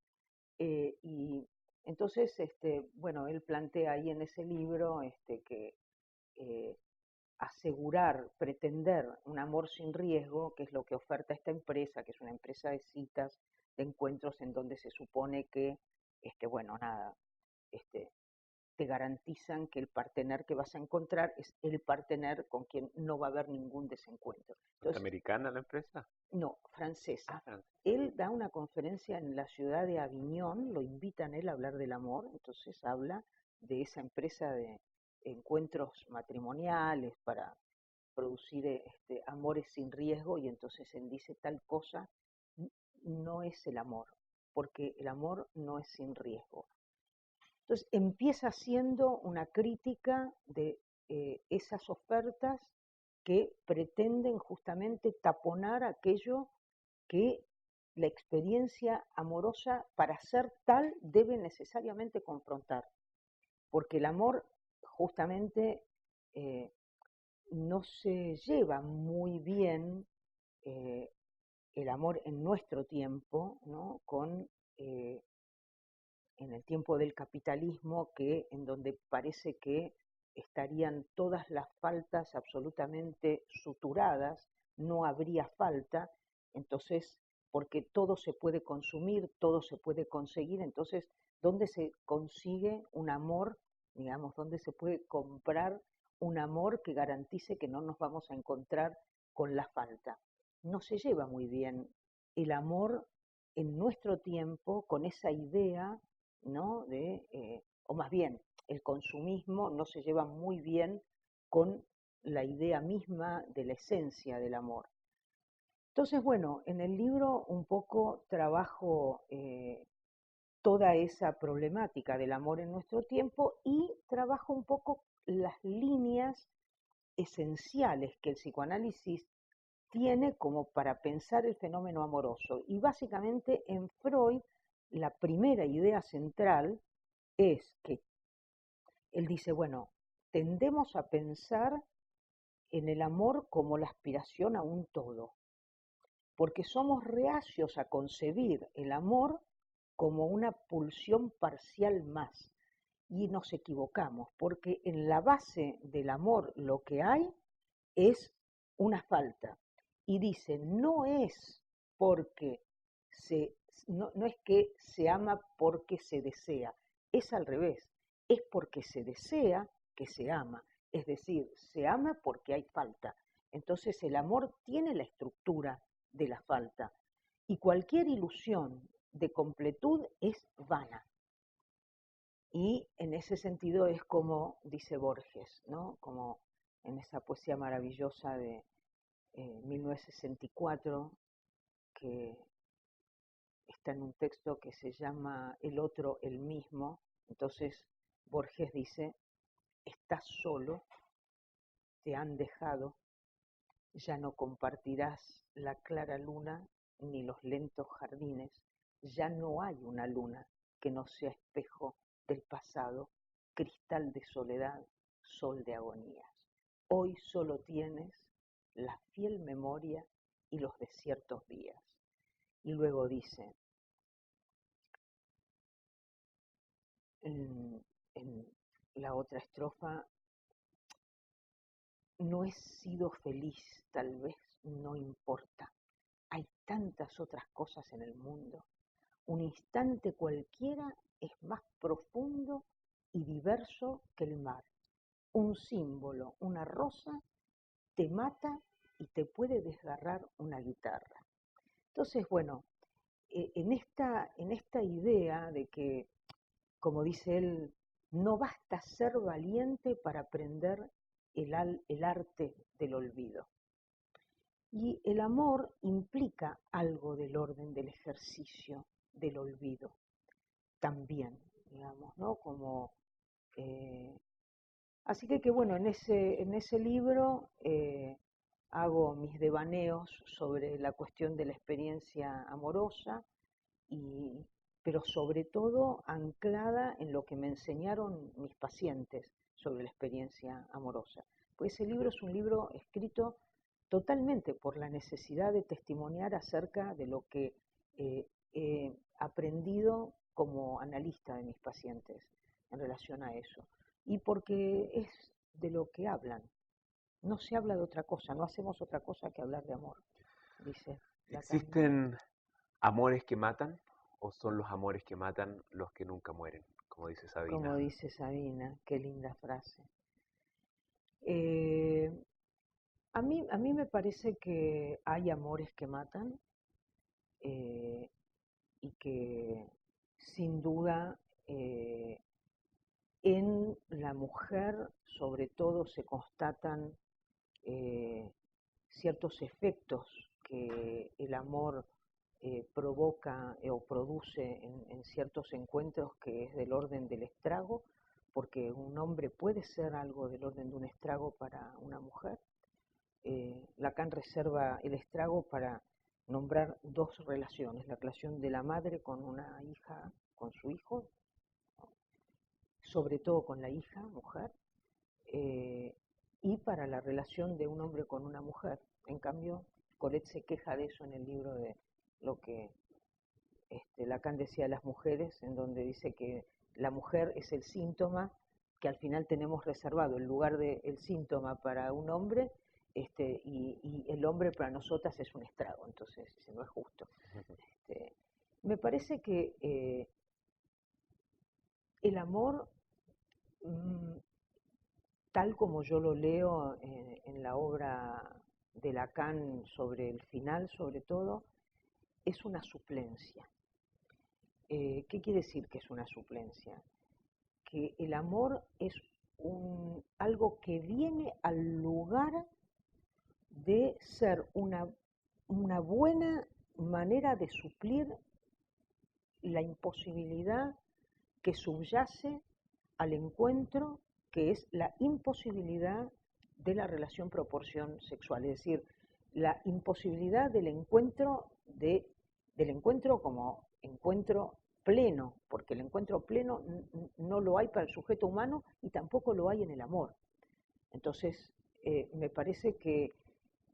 Y entonces, bueno, él plantea ahí en ese libro que asegurar, pretender un amor sin riesgo, que es lo que oferta esta empresa, que es una empresa de citas, de encuentros en donde se supone que, bueno, nada, te garantizan que el partener que vas a encontrar es el partener con quien no va a haber ningún desencuentro. Entonces, ¿Norteamericana la empresa? no, francesa. Francesa. Él da una conferencia en la ciudad de Aviñón, lo invitan a él a hablar del amor, entonces habla de esa empresa de encuentros matrimoniales para producir amores sin riesgo, y entonces él dice tal cosa no es el amor, porque el amor no es sin riesgo. Entonces empieza siendo una crítica de esas ofertas que pretenden justamente taponar aquello que la experiencia amorosa, para ser tal, debe necesariamente confrontar, porque el amor justamente no se lleva muy bien, el amor en nuestro tiempo, ¿no? En el tiempo del capitalismo, en donde parece que estarían todas las faltas absolutamente suturadas, no habría falta, entonces, porque todo se puede consumir, todo se puede conseguir, entonces, ¿dónde se consigue un amor, digamos, dónde se puede comprar un amor que garantice que no nos vamos a encontrar con la falta? No se lleva muy bien el amor en nuestro tiempo con esa idea, ¿no? O más bien, el consumismo no se lleva muy bien con la idea misma de la esencia del amor. Entonces, bueno, en el libro un poco trabajo toda esa problemática del amor en nuestro tiempo, y trabajo un poco las líneas esenciales que el psicoanálisis tiene como para pensar el fenómeno amoroso. Y básicamente en Freud la primera idea central es que él dice, bueno, tendemos a pensar en el amor como la aspiración a un todo, porque somos reacios a concebir el amor como una pulsión parcial más. Y nos equivocamos, porque en la base del amor lo que hay es una falta. Y dice, no es porque no es que se ama porque se desea, es al revés, es porque se desea que se ama, es decir, se ama porque hay falta. Entonces el amor tiene la estructura de la falta, y cualquier ilusión de completud es vana. Y en ese sentido es como dice Borges, ¿no? Como en esa poesía maravillosa de 1964, que está en un texto que se llama El otro, el mismo. Entonces Borges dice, estás solo, te han dejado, ya no compartirás la clara luna ni los lentos jardines, ya no hay una luna que no sea espejo del pasado, cristal de soledad, sol de agonías. Hoy solo tienes la fiel memoria y los desiertos días. Y luego dice, en la otra estrofa, no he sido feliz, tal vez no importa. Hay tantas otras cosas en el mundo. Un instante cualquiera es más profundo y diverso que el mar. Un símbolo, una rosa, te mata y te puede desgarrar una guitarra. Entonces, bueno, en esta idea de que, como dice él, no basta ser valiente para aprender el arte del olvido. Y el amor implica algo del orden del ejercicio del olvido también, digamos, ¿no? Como, así que bueno, en ese libro hago mis devaneos sobre la cuestión de la experiencia amorosa, y pero sobre todo anclada en lo que me enseñaron mis pacientes sobre la experiencia amorosa. Pues ese libro es un libro escrito totalmente por la necesidad de testimoniar acerca de lo que he aprendido como analista de mis pacientes en relación a eso. Y porque es de lo que hablan. No se habla de otra cosa, no hacemos otra cosa que hablar de amor, dice Lacan. ¿Existen amores que matan o son los amores que matan los que nunca mueren? Como dice Sabina. Como dice Sabina, qué linda frase. A mí me parece que hay amores que matan y que sin duda en la mujer sobre todo se constatan ciertos efectos que el amor provoca o produce en ciertos encuentros, que es del orden del estrago, porque un hombre puede ser algo del orden de un estrago para una mujer. Lacan reserva el estrago para nombrar dos relaciones: la relación de la madre con una hija, con su hijo, sobre todo con la hija, mujer, y para la relación de un hombre con una mujer. En cambio, Colette se queja de eso en el libro de lo que Lacan decía de las mujeres, en donde dice que la mujer es el síntoma que al final tenemos reservado, el lugar del síntoma para un hombre, y el hombre para nosotras es un estrago, entonces no es justo. Me parece que el amor, tal como yo lo leo en la obra de Lacan sobre el final, sobre todo, es una suplencia. ¿Qué quiere decir que es una suplencia? Que el amor es algo que viene al lugar de ser una buena manera de suplir la imposibilidad que subyace al encuentro, que es la imposibilidad de la relación proporción sexual, es decir, la imposibilidad del encuentro como encuentro pleno, porque el encuentro pleno no lo hay para el sujeto humano y tampoco lo hay en el amor. Entonces, me parece que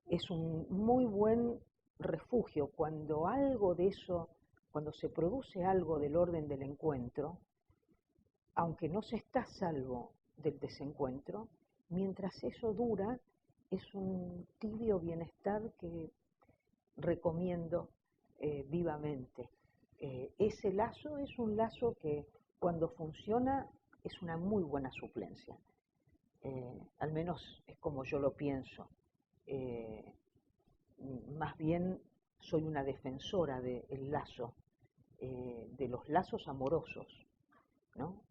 es un muy buen refugio cuando algo de eso, cuando se produce algo del orden del encuentro, aunque no se está a salvo del desencuentro, mientras eso dura, es un tibio bienestar que recomiendo vivamente. Ese lazo es un lazo que cuando funciona es una muy buena suplencia. Al menos es como yo lo pienso. Más bien soy una defensora del lazo, de los lazos amorosos, ¿no?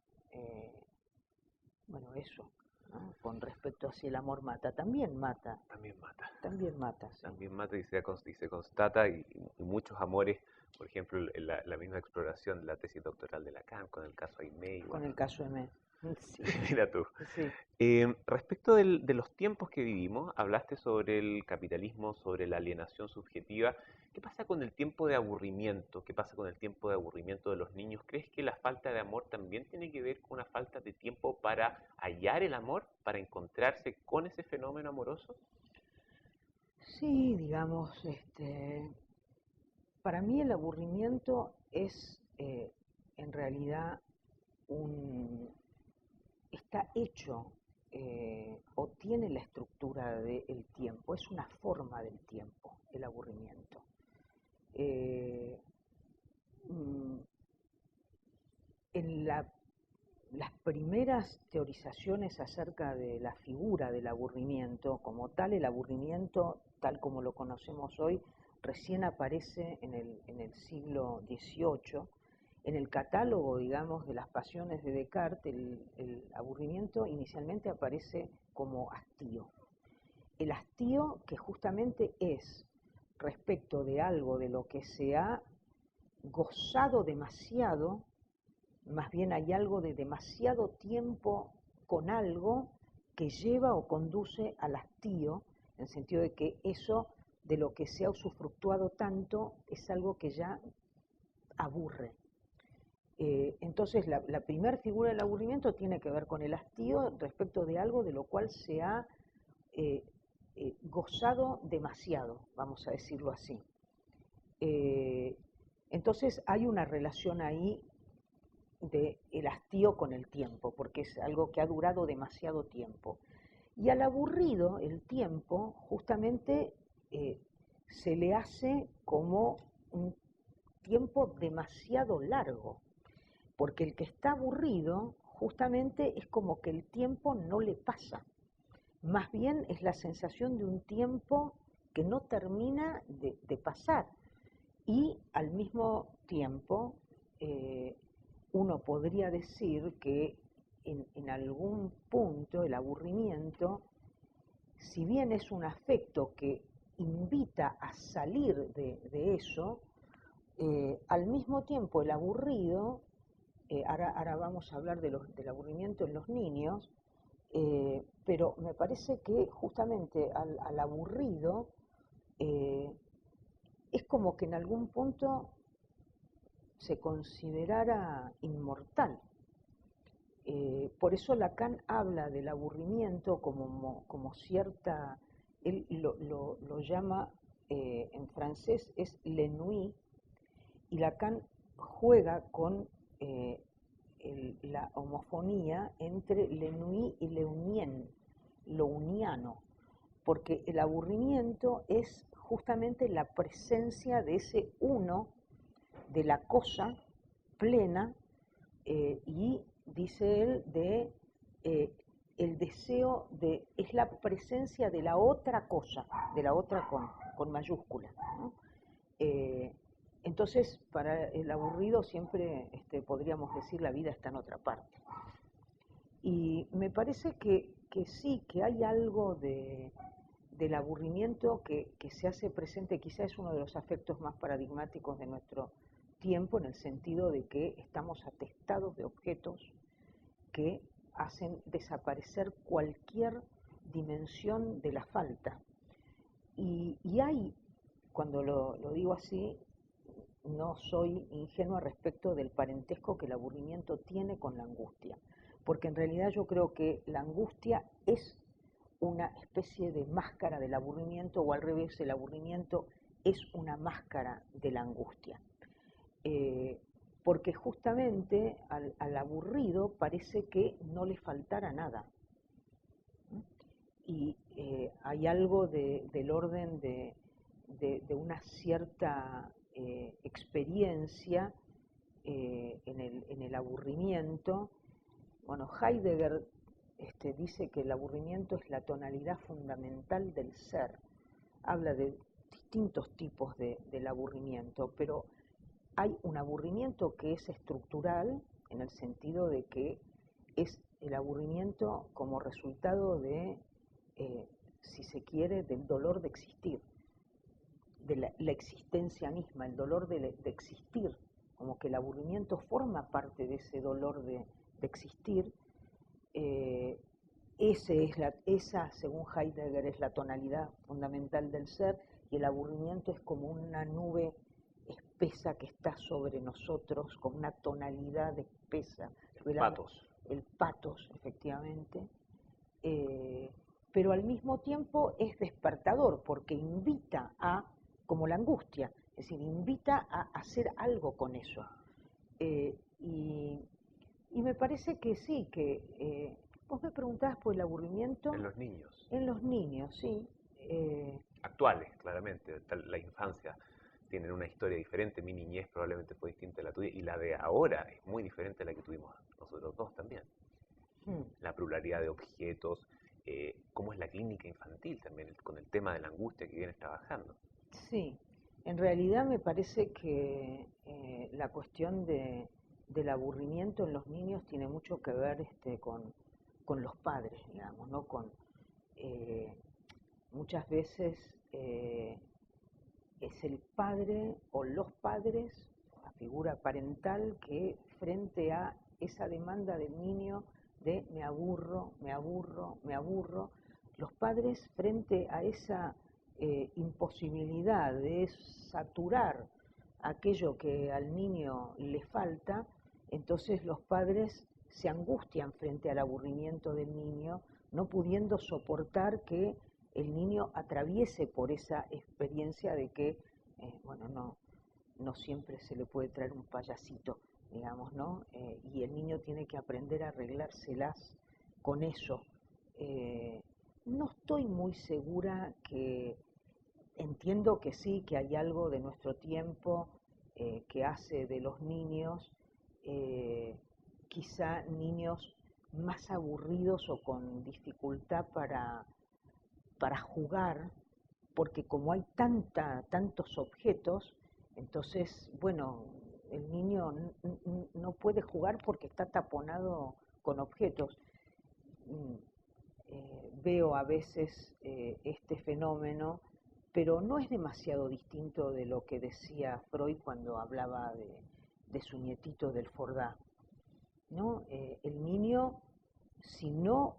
Bueno, eso, ¿no? Con respecto a si el amor mata, también mata. También mata. También mata, sí. También mata y se constata, y muchos amores, por ejemplo, la misma exploración de la tesis doctoral de Lacan con el caso Aimé. Con el caso Aimé. Sí. Mira tú. Sí. Respecto de los tiempos que vivimos, hablaste sobre el capitalismo, sobre la alienación subjetiva. ¿Qué pasa con el tiempo de aburrimiento? ¿Qué pasa con el tiempo de aburrimiento de los niños? ¿Crees que la falta de amor también tiene que ver con una falta de tiempo para hallar el amor, para encontrarse con ese fenómeno amoroso? Sí, digamos, para mí el aburrimiento es en realidad está hecho o tiene la estructura del tiempo, es una forma del tiempo, el aburrimiento. En las primeras teorizaciones acerca de la figura del aburrimiento, como tal, el aburrimiento, tal como lo conocemos hoy, recién aparece en el siglo XVIII. En el catálogo, digamos, de las pasiones de Descartes, el aburrimiento inicialmente aparece como hastío. El hastío que justamente es respecto de algo de lo que se ha gozado demasiado, más bien hay algo de demasiado tiempo con algo que lleva o conduce al hastío, en el sentido de que eso de lo que se ha usufructuado tanto es algo que ya aburre. Entonces, la primera figura del aburrimiento tiene que ver con el hastío respecto de algo de lo cual se ha gozado demasiado, vamos a decirlo así. Entonces, hay una relación ahí del hastío con el tiempo, porque es algo que ha durado demasiado tiempo. Y al aburrido, el tiempo, justamente se le hace como un tiempo demasiado largo, porque el que está aburrido justamente es como que el tiempo no le pasa. Más bien es la sensación de un tiempo que no termina de pasar. Y al mismo tiempo, uno podría decir que en algún punto el aburrimiento, si bien es un afecto que invita a salir de eso, al mismo tiempo el aburrido, ahora vamos a hablar del aburrimiento en los niños, pero me parece que justamente al aburrido es como que en algún punto se considerara inmortal. Por eso Lacan habla del aburrimiento como cierta, él lo llama en francés, es l'ennui, y Lacan juega con la homofonía entre l'ennui y l'unien, lo uniano, porque el aburrimiento es justamente la presencia de ese uno, de la cosa plena, y dice él el deseo es la presencia de la otra cosa, de la otra con mayúscula, ¿no? Entonces, para el aburrido siempre podríamos decir la vida está en otra parte. Y me parece que sí, que hay algo del aburrimiento que se hace presente, quizás es uno de los afectos más paradigmáticos de nuestro tiempo, en el sentido de que estamos atestados de objetos que hacen desaparecer cualquier dimensión de la falta. Y hay, cuando lo digo así, no soy ingenua respecto del parentesco que el aburrimiento tiene con la angustia, porque en realidad yo creo que la angustia es una especie de máscara del aburrimiento, o al revés, el aburrimiento es una máscara de la angustia. Porque justamente al aburrido parece que no le faltara nada. Y hay algo del orden de una cierta experiencia en el aburrimiento. Bueno, Heidegger dice que el aburrimiento es la tonalidad fundamental del ser. Habla de distintos tipos del aburrimiento, pero hay un aburrimiento que es estructural, en el sentido de que es el aburrimiento como resultado de, si se quiere, del dolor de existir, de la existencia misma, el dolor de existir, como que el aburrimiento forma parte de ese dolor de existir. Esa, según Heidegger, es la tonalidad fundamental del ser, y el aburrimiento es como una nube espesa que está sobre nosotros, con una tonalidad espesa. El patos, efectivamente. Pero al mismo tiempo es despertador, porque invita a, como la angustia, es decir, invita a hacer algo con eso. Y me parece que sí, que vos me preguntabas por el aburrimiento. En los niños. En los niños, sí. Actuales, claramente, la infancia. Tienen una historia diferente, mi niñez probablemente fue distinta a la tuya, y la de ahora es muy diferente a la que tuvimos nosotros dos también. La pluralidad de objetos, cómo es la clínica infantil también, con el tema de la angustia que vienes trabajando. Sí, en realidad me parece que la cuestión del aburrimiento en los niños tiene mucho que ver con los padres, digamos, ¿no? Muchas veces es el padre o los padres, la figura parental, que frente a esa demanda del niño de me aburro, me aburro, me aburro, los padres frente a esa imposibilidad de saturar aquello que al niño le falta, Entonces los padres se angustian frente al aburrimiento del niño, no pudiendo soportar que el niño atraviese por esa experiencia de que, no siempre se le puede traer un payasito, digamos, ¿no? Y el niño tiene que aprender a arreglárselas con eso. No estoy muy segura que, entiendo que sí, que hay algo de nuestro tiempo que hace de los niños, quizá niños más aburridos o con dificultad para jugar, porque como hay tantos objetos, entonces, bueno, el niño no puede jugar porque está taponado con objetos. Veo a veces este fenómeno, pero no es demasiado distinto de lo que decía Freud cuando hablaba de su nietito del Fordá, ¿no? El niño, si no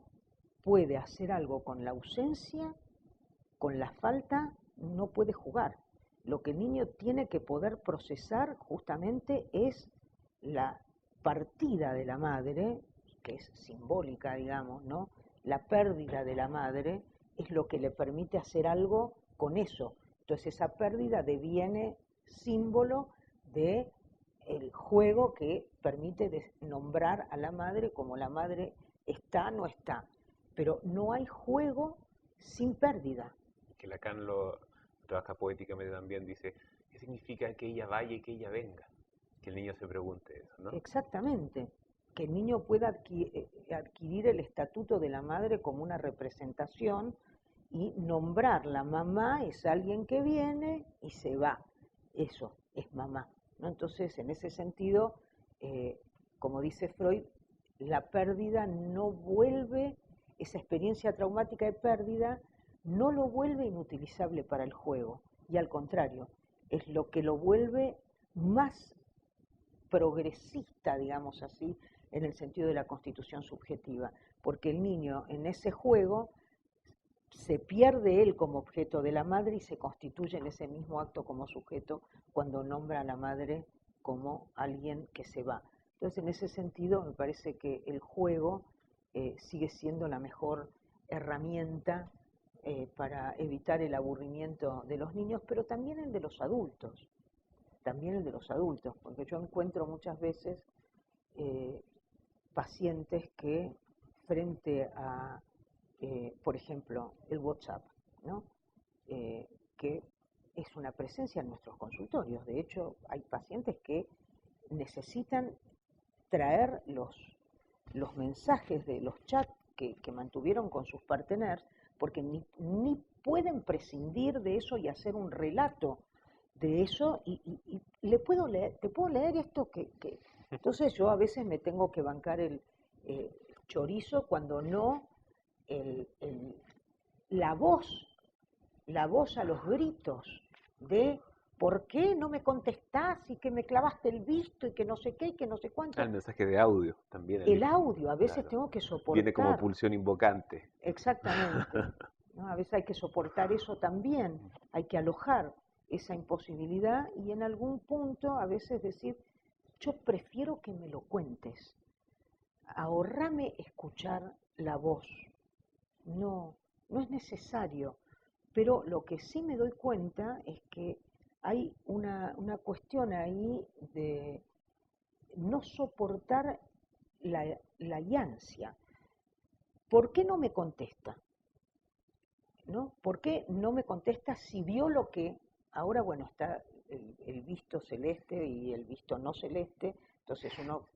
puede hacer algo con la ausencia, con la falta, no puede jugar. Lo que el niño tiene que poder procesar justamente es la partida de la madre, que es simbólica, digamos, ¿no? La pérdida de la madre es lo que le permite hacer algo con eso. Entonces esa pérdida deviene símbolo de el juego que permite nombrar a la madre como la madre está, no está. Pero no hay juego sin pérdida. Que Lacan lo trabaja poéticamente también, dice, ¿qué significa que ella vaya y que ella venga? Que el niño se pregunte eso, ¿no? Exactamente, que el niño pueda adquirir el estatuto de la madre como una representación y nombrar la mamá es alguien que viene y se va, eso es mamá, ¿no? Entonces, en ese sentido, como dice Freud, la pérdida no vuelve, esa experiencia traumática de pérdida no lo vuelve inutilizable para el juego, y al contrario, es lo que lo vuelve más progresista, digamos así, en el sentido de la constitución subjetiva, porque el niño en ese juego se pierde él como objeto de la madre y se constituye en ese mismo acto como sujeto cuando nombra a la madre como alguien que se va. Entonces, en ese sentido, me parece que el juego sigue siendo la mejor herramienta para evitar el aburrimiento de los niños, pero también el de los adultos. También el de los adultos, porque yo encuentro muchas veces pacientes que frente a, por ejemplo, el WhatsApp, ¿no? Que es una presencia en nuestros consultorios. De hecho, hay pacientes que necesitan traer los mensajes de los chats que mantuvieron con sus parteners, porque ni pueden prescindir de eso y hacer un relato de eso, y te puedo leer esto que... Entonces yo a veces me tengo que bancar el chorizo cuando no la voz a los gritos de ¿por qué no me contestás y que me clavaste el visto y que no sé qué y que no sé cuánto? El mensaje de audio también. El audio, a veces claro, tengo que soportar. Viene como pulsión invocante. Exactamente. ¿No? A veces hay que soportar eso también, hay que alojar esa imposibilidad y en algún punto a veces decir, yo prefiero que me lo cuentes, ahorrame escuchar la voz, no es necesario, pero lo que sí me doy cuenta es que hay una cuestión ahí de no soportar la ansia. ¿Por qué no me contesta? ¿No? ¿Por qué no me contesta si vio lo que ahora, bueno, está el visto celeste y el visto no celeste? Entonces uno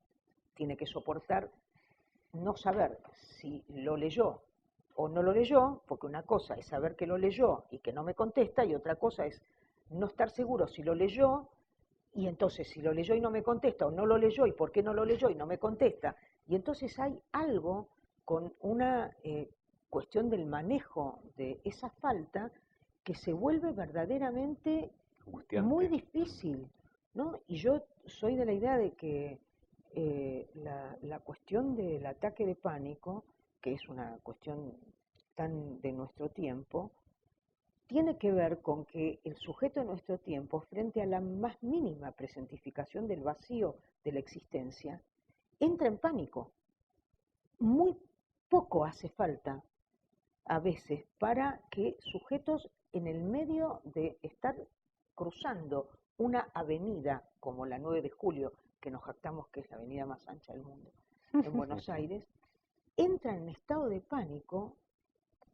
tiene que soportar no saber si lo leyó o no lo leyó, porque una cosa es saber que lo leyó y que no me contesta, y otra cosa es no estar seguro si lo leyó, y entonces si lo leyó y no me contesta, o no lo leyó y por qué no lo leyó y no me contesta. Y entonces hay algo con una cuestión del manejo de esa falta que se vuelve verdaderamente muy difícil, ¿no? Y yo soy de la idea de que la cuestión del ataque de pánico, que es una cuestión tan de nuestro tiempo, tiene que ver con que el sujeto de nuestro tiempo, frente a la más mínima presentificación del vacío de la existencia, entra en pánico. Muy poco hace falta a veces para que sujetos en el medio de estar cruzando una avenida como la 9 de julio, que nos jactamos que es la avenida más ancha del mundo, en Buenos Aires, entran en estado de pánico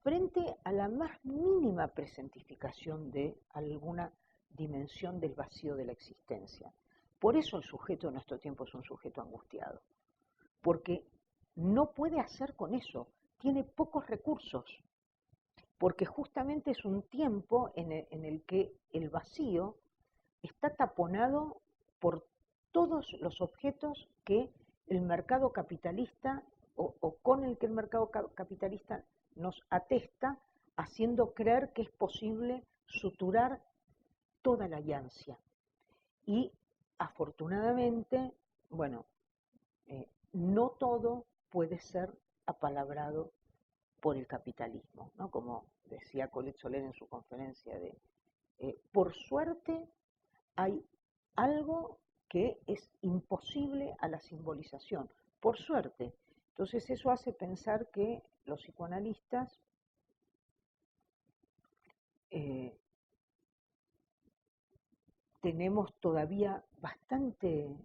frente a la más mínima presentificación de alguna dimensión del vacío de la existencia. Por eso el sujeto de nuestro tiempo es un sujeto angustiado, porque no puede hacer con eso, tiene pocos recursos, porque justamente es un tiempo en el que el vacío está taponado por todos los objetos que el mercado capitalista o con el que el mercado capitalista nos atesta, haciendo creer que es posible suturar toda la ansia. Y afortunadamente, bueno, no todo puede ser apalabrado por el capitalismo, ¿no? Como decía Colette Soler en su conferencia por suerte hay algo que es imposible a la simbolización, por suerte. Entonces eso hace pensar que los psicoanalistas tenemos todavía bastante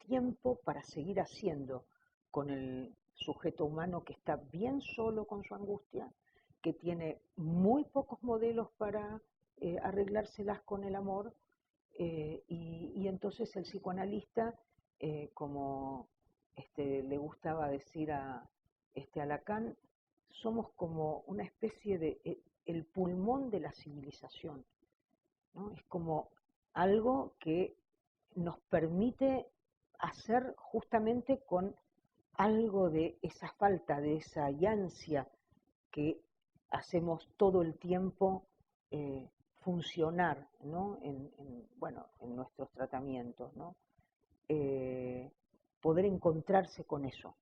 tiempo para seguir haciendo con el sujeto humano que está bien solo con su angustia, que tiene muy pocos modelos para arreglárselas con el amor, y entonces el psicoanalista, como le gustaba decir a Lacan, somos como una especie de el pulmón de la civilización, ¿no? Es como algo que nos permite hacer justamente con algo de esa falta, de esa ansia que hacemos todo el tiempo funcionar, ¿no? Bueno, en nuestros tratamientos, ¿no? Poder encontrarse con eso.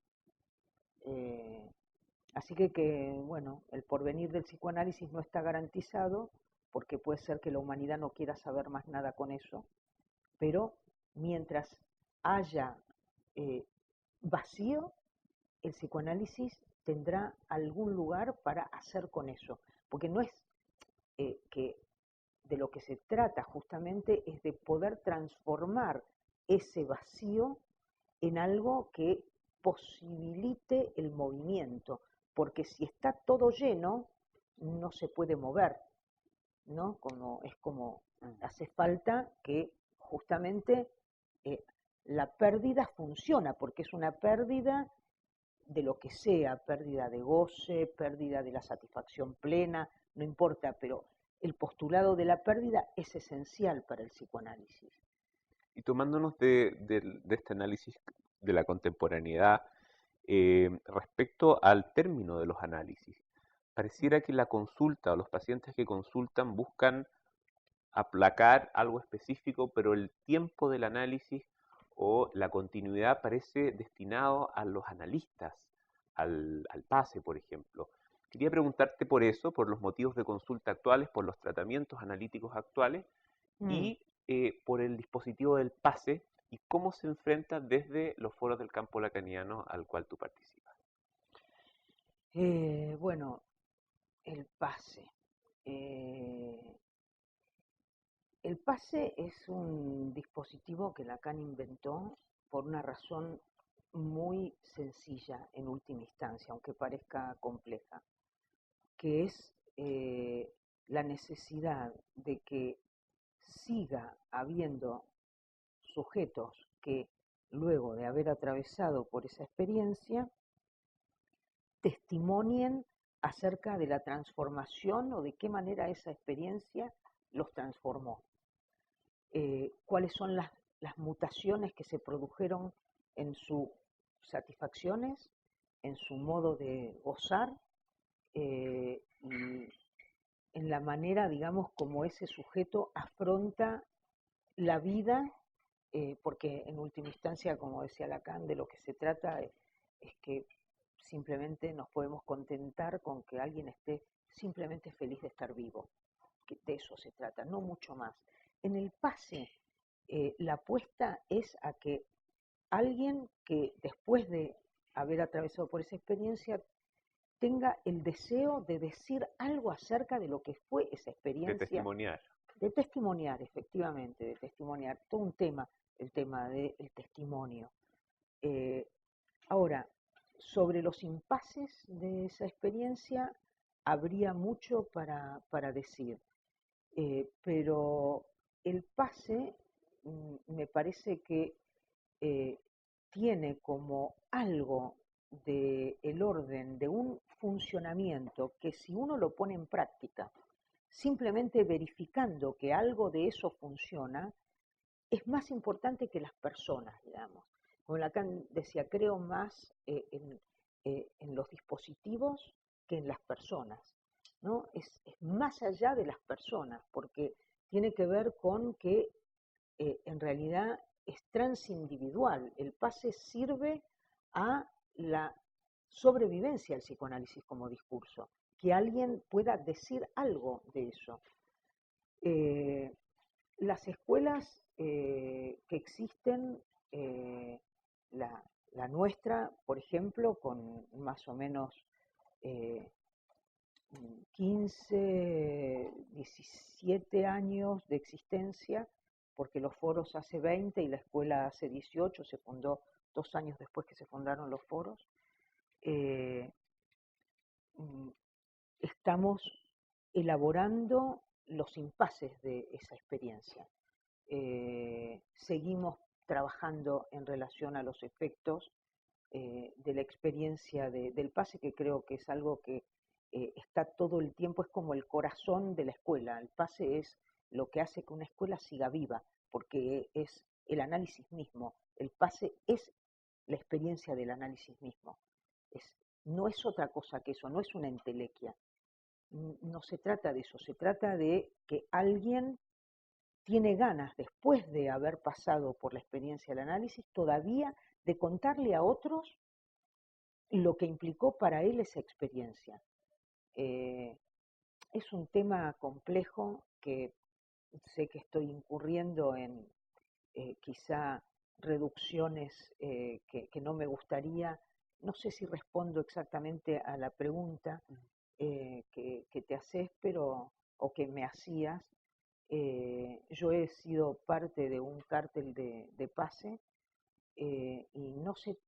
Así que, bueno, el porvenir del psicoanálisis no está garantizado, porque puede ser que la humanidad no quiera saber más nada con eso, pero mientras haya vacío, el psicoanálisis tendrá algún lugar para hacer con eso, porque no es que de lo que se trata justamente es de poder transformar ese vacío en algo que posibilite el movimiento, porque si está todo lleno, no se puede mover, ¿no? Es como hace falta que justamente la pérdida funciona, porque es una pérdida de lo que sea, pérdida de goce, pérdida de la satisfacción plena, no importa, pero el postulado de la pérdida es esencial para el psicoanálisis. Y tomándonos de este análisis de la contemporaneidad, respecto al término de los análisis, pareciera que la consulta o los pacientes que consultan buscan aplacar algo específico, pero el tiempo del análisis o la continuidad parece destinado a los analistas, al PASE, por ejemplo. Quería preguntarte por eso, por los motivos de consulta actuales, por los tratamientos analíticos actuales y por el dispositivo del PASE y cómo se enfrenta desde los foros del campo lacaniano al cual tú participas. Bueno, el PASE. El PASE es un dispositivo que Lacan inventó por una razón muy sencilla en última instancia, aunque parezca compleja, que es la necesidad de que siga habiendo sujetos que, luego de haber atravesado por esa experiencia, testimonien acerca de la transformación o de qué manera esa experiencia los transformó. Cuáles son las mutaciones que se produjeron en sus satisfacciones, en su modo de gozar, y en la manera, digamos, como ese sujeto afronta la vida, porque en última instancia, como decía Lacan, de lo que se trata es que simplemente nos podemos contentar con que alguien esté simplemente feliz de estar vivo, que de eso se trata, no mucho más. En el pase, la apuesta es a que alguien que después de haber atravesado por esa experiencia tenga el deseo de decir algo acerca de lo que fue esa experiencia. De testimoniar. De testimoniar, efectivamente, de testimoniar. Todo un tema, el tema del testimonio. Ahora, sobre los impases de esa experiencia, habría mucho para decir, pero el pase me parece que tiene como algo del orden de un funcionamiento que si uno lo pone en práctica, simplemente verificando que algo de eso funciona, es más importante que las personas, digamos. Como Lacan decía, creo más en los dispositivos que en las personas, ¿no? Es más allá de las personas, porque tiene que ver con que en realidad es transindividual. El pase sirve a la sobrevivencia del psicoanálisis como discurso, que alguien pueda decir algo de eso. Las escuelas que existen, la nuestra, por ejemplo, con más o menos 15, 17 años de existencia, porque los foros hace 20 y la escuela hace 18, se fundó 2 años después que se fundaron los foros. Estamos elaborando los impases de esa experiencia. Seguimos trabajando en relación a los efectos de la experiencia del pase, que creo que es algo que está todo el tiempo, es como el corazón de la escuela. El pase es lo que hace que una escuela siga viva, porque es el análisis mismo. El pase es la experiencia del análisis mismo. No es otra cosa que eso, no es una entelequia. No se trata de eso, se trata de que alguien tiene ganas, después de haber pasado por la experiencia del análisis, todavía de contarle a otros lo que implicó para él esa experiencia. Es un tema complejo que sé que estoy incurriendo en quizá reducciones que no me gustaría. No sé si respondo exactamente a la pregunta que te haces, o que me hacías. Yo he sido parte de un cártel de pase y no se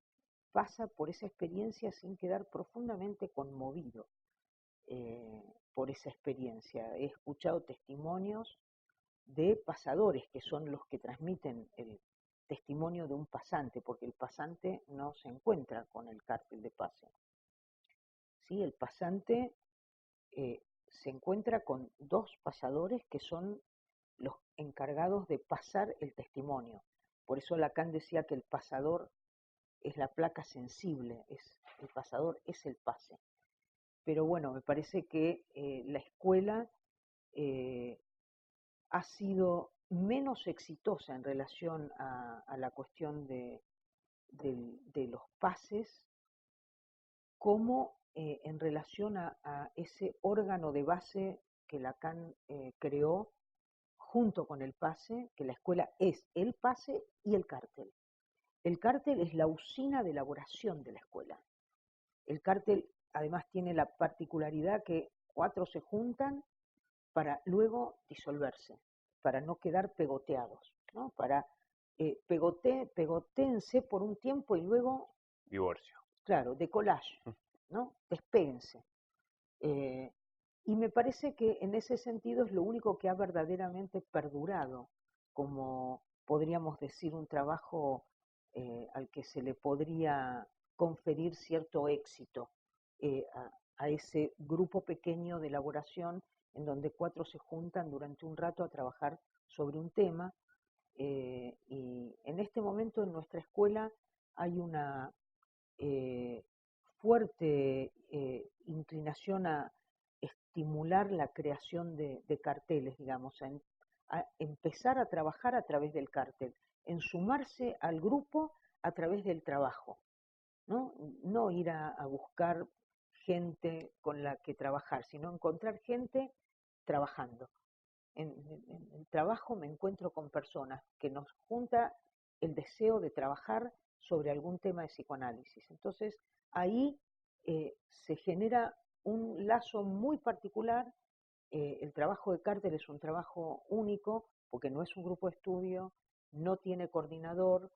pasa por esa experiencia sin quedar profundamente conmovido por esa experiencia. He escuchado testimonios de pasadores, que son los que transmiten el testimonio de un pasante, porque el pasante no se encuentra con el cártel de pase. ¿Sí? El pasante se encuentra con 2 pasadores que son los encargados de pasar el testimonio. Por eso Lacan decía que el pasador es la placa sensible, el pasador es el pase. Pero bueno, me parece que la escuela ha sido menos exitosa en relación a la cuestión de los pases, como en relación a ese órgano de base que Lacan creó junto con el pase, que la escuela es el pase y el cártel. El cártel es la usina de elaboración de la escuela. El cártel además tiene la particularidad que 4 se juntan para luego disolverse, para no quedar pegoteados, ¿no? Para pegotéense por un tiempo y luego... Divorcio. Claro, decollage, ¿no? Despéguense. Y me parece que en ese sentido es lo único que ha verdaderamente perdurado, como podríamos decir un trabajo al que se le podría conferir cierto éxito a ese grupo pequeño de elaboración en donde 4 se juntan durante un rato a trabajar sobre un tema. Y en este momento en nuestra escuela hay una fuerte inclinación a estimular la creación de carteles, digamos, a empezar a trabajar a través del cartel, en sumarse al grupo a través del trabajo, ¿no? No ir a buscar gente con la que trabajar, sino encontrar gente trabajando. En el trabajo me encuentro con personas que nos junta el deseo de trabajar sobre algún tema de psicoanálisis. Entonces, ahí se genera un lazo muy particular. El trabajo de Carter es un trabajo único porque no es un grupo de estudio, no tiene coordinador.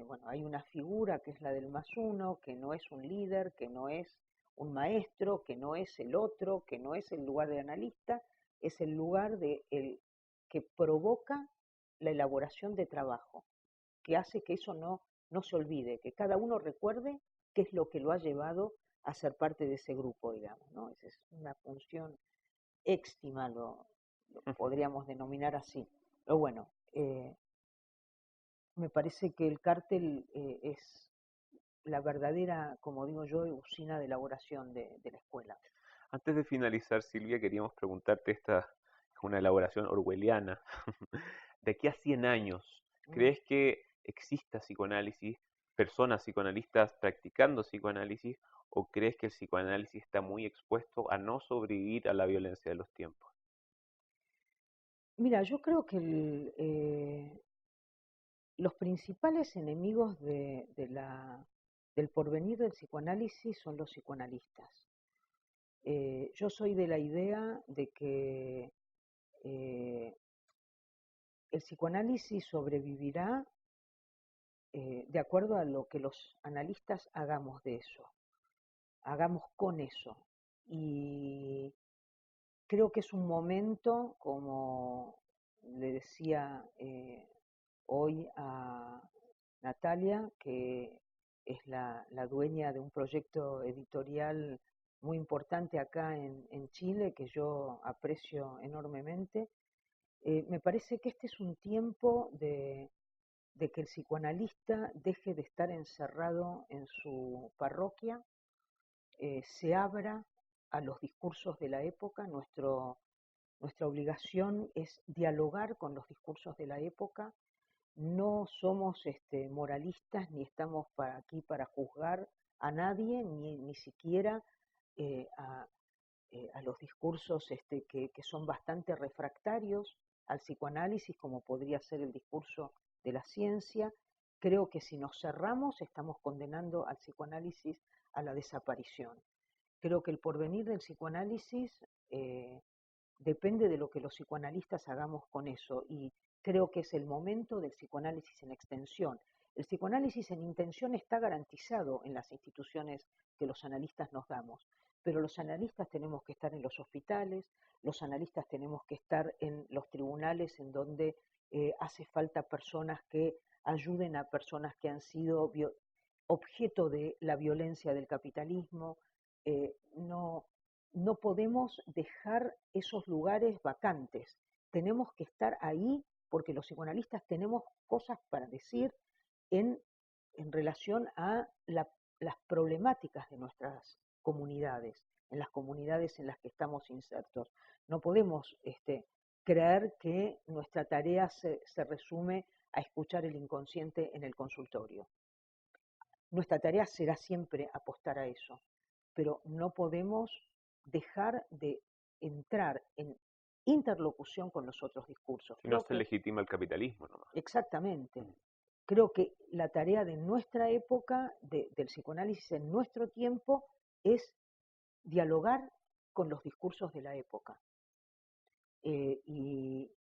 Bueno, hay una figura que es la del más uno, que no es un líder, que no es un maestro, que no es el otro, que no es el lugar de analista, es el lugar de el que provoca la elaboración de trabajo, que hace que eso no se olvide, que cada uno recuerde qué es lo que lo ha llevado a ser parte de ese grupo, digamos, ¿no? Esa es una función éxtima, lo podríamos denominar así. Pero bueno, me parece que el cártel es la verdadera, como digo yo, usina de elaboración de la escuela. Antes de finalizar, Silvia, queríamos preguntarte, esta es una elaboración orwelliana. De aquí a 100 años, ¿crees que exista psicoanálisis, personas psicoanalistas practicando psicoanálisis, o crees que el psicoanálisis está muy expuesto a no sobrevivir a la violencia de los tiempos? Mira, yo creo que los principales enemigos del porvenir del psicoanálisis son los psicoanalistas. Yo soy de la idea de que el psicoanálisis sobrevivirá de acuerdo a lo que los analistas hagamos de eso, hagamos con eso. Y creo que es un momento, como le decía hoy a Natalia, que es la dueña de un proyecto editorial muy importante acá en Chile, que yo aprecio enormemente. Me parece que este es un tiempo de que el psicoanalista deje de estar encerrado en su parroquia, se abra a los discursos de la época. Nuestra obligación es dialogar con los discursos de la época. No somos moralistas ni estamos aquí para juzgar a nadie, ni siquiera eh, a, a los discursos que son bastante refractarios al psicoanálisis, como podría ser el discurso de la ciencia. Creo que si nos cerramos estamos condenando al psicoanálisis a la desaparición. Creo que el porvenir del psicoanálisis depende de lo que los psicoanalistas hagamos con eso, y creo que es el momento del psicoanálisis en extensión. El psicoanálisis en intención está garantizado en las instituciones que los analistas nos damos, pero los analistas tenemos que estar en los hospitales, los analistas tenemos que estar en los tribunales en donde hace falta personas que ayuden a personas que han sido objeto de la violencia del capitalismo. No podemos dejar esos lugares vacantes. Tenemos que estar ahí porque los psicoanalistas tenemos cosas para decir en, en relación a las problemáticas de nuestras comunidades, en las comunidades en las que estamos insertos. No podemos creer que nuestra tarea se resume a escuchar el inconsciente en el consultorio. Nuestra tarea será siempre apostar a eso, pero no podemos dejar de entrar en interlocución con los otros discursos. Si no se legitima el capitalismo nomás. Exactamente. Creo que la tarea de nuestra época, del psicoanálisis en nuestro tiempo, es dialogar con los discursos de la época y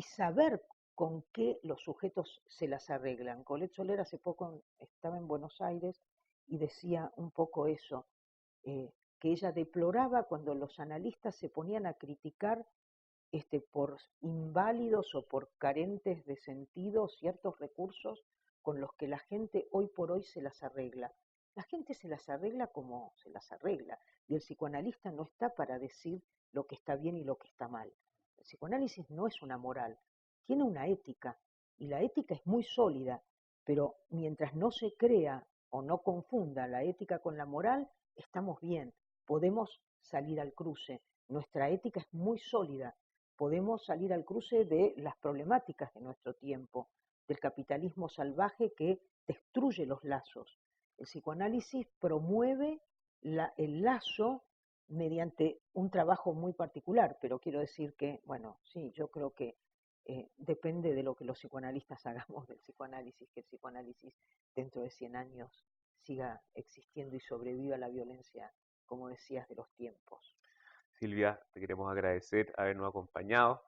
saber con qué los sujetos se las arreglan. Colette Soler hace poco estaba en Buenos Aires y decía un poco eso, que ella deploraba cuando los analistas se ponían a criticar por inválidos o por carentes de sentido ciertos recursos con los que la gente hoy por hoy se las arregla. La gente se las arregla como se las arregla, y el psicoanalista no está para decir lo que está bien y lo que está mal. El psicoanálisis no es una moral, tiene una ética, y la ética es muy sólida, pero mientras no se crea o no confunda la ética con la moral, estamos bien, podemos salir al cruce. Nuestra ética es muy sólida, podemos salir al cruce de las problemáticas de nuestro tiempo, del capitalismo salvaje que destruye los lazos. El psicoanálisis promueve el lazo mediante un trabajo muy particular, pero quiero decir que, bueno, sí, yo creo que depende de lo que los psicoanalistas hagamos del psicoanálisis, que el psicoanálisis dentro de 100 años siga existiendo y sobreviva a la violencia, como decías, de los tiempos. Silvia, te queremos agradecer habernos acompañado.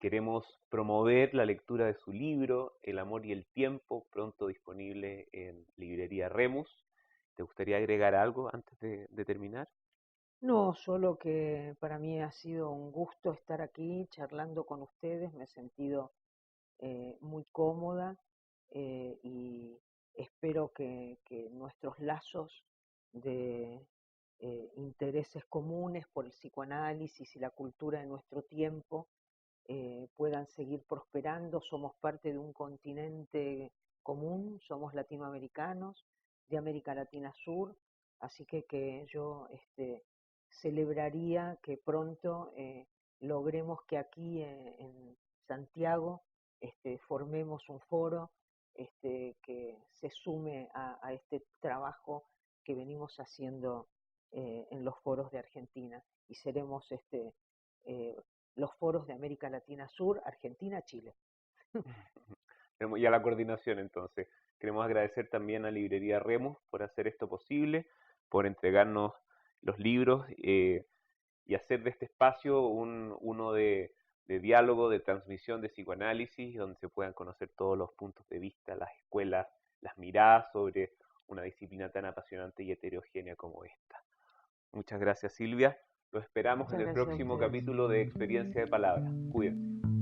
Queremos promover la lectura de su libro, El amor y el tiempo, pronto disponible en librería Remus. ¿Te gustaría agregar algo antes de terminar? No, solo que para mí ha sido un gusto estar aquí charlando con ustedes, me he sentido muy cómoda y espero que nuestros lazos de intereses comunes por el psicoanálisis y la cultura de nuestro tiempo puedan seguir prosperando. Somos parte de un continente común, somos latinoamericanos, de América Latina Sur, así que yo celebraría que pronto logremos que aquí en Santiago formemos un foro que se sume a este trabajo que venimos haciendo en los foros de Argentina y seremos eh, los foros de América Latina Sur, Argentina, Chile. Y a la coordinación, entonces. Queremos agradecer también a Librería Remus por hacer esto posible, por entregarnos los libros y hacer de este espacio uno de diálogo, de transmisión de psicoanálisis, donde se puedan conocer todos los puntos de vista, las escuelas, las miradas sobre una disciplina tan apasionante y heterogénea como esta. Muchas gracias, Silvia. Lo esperamos Muchas en el gracias a próximo ustedes. capítulo de Experiencia de Palabra. Cuídense.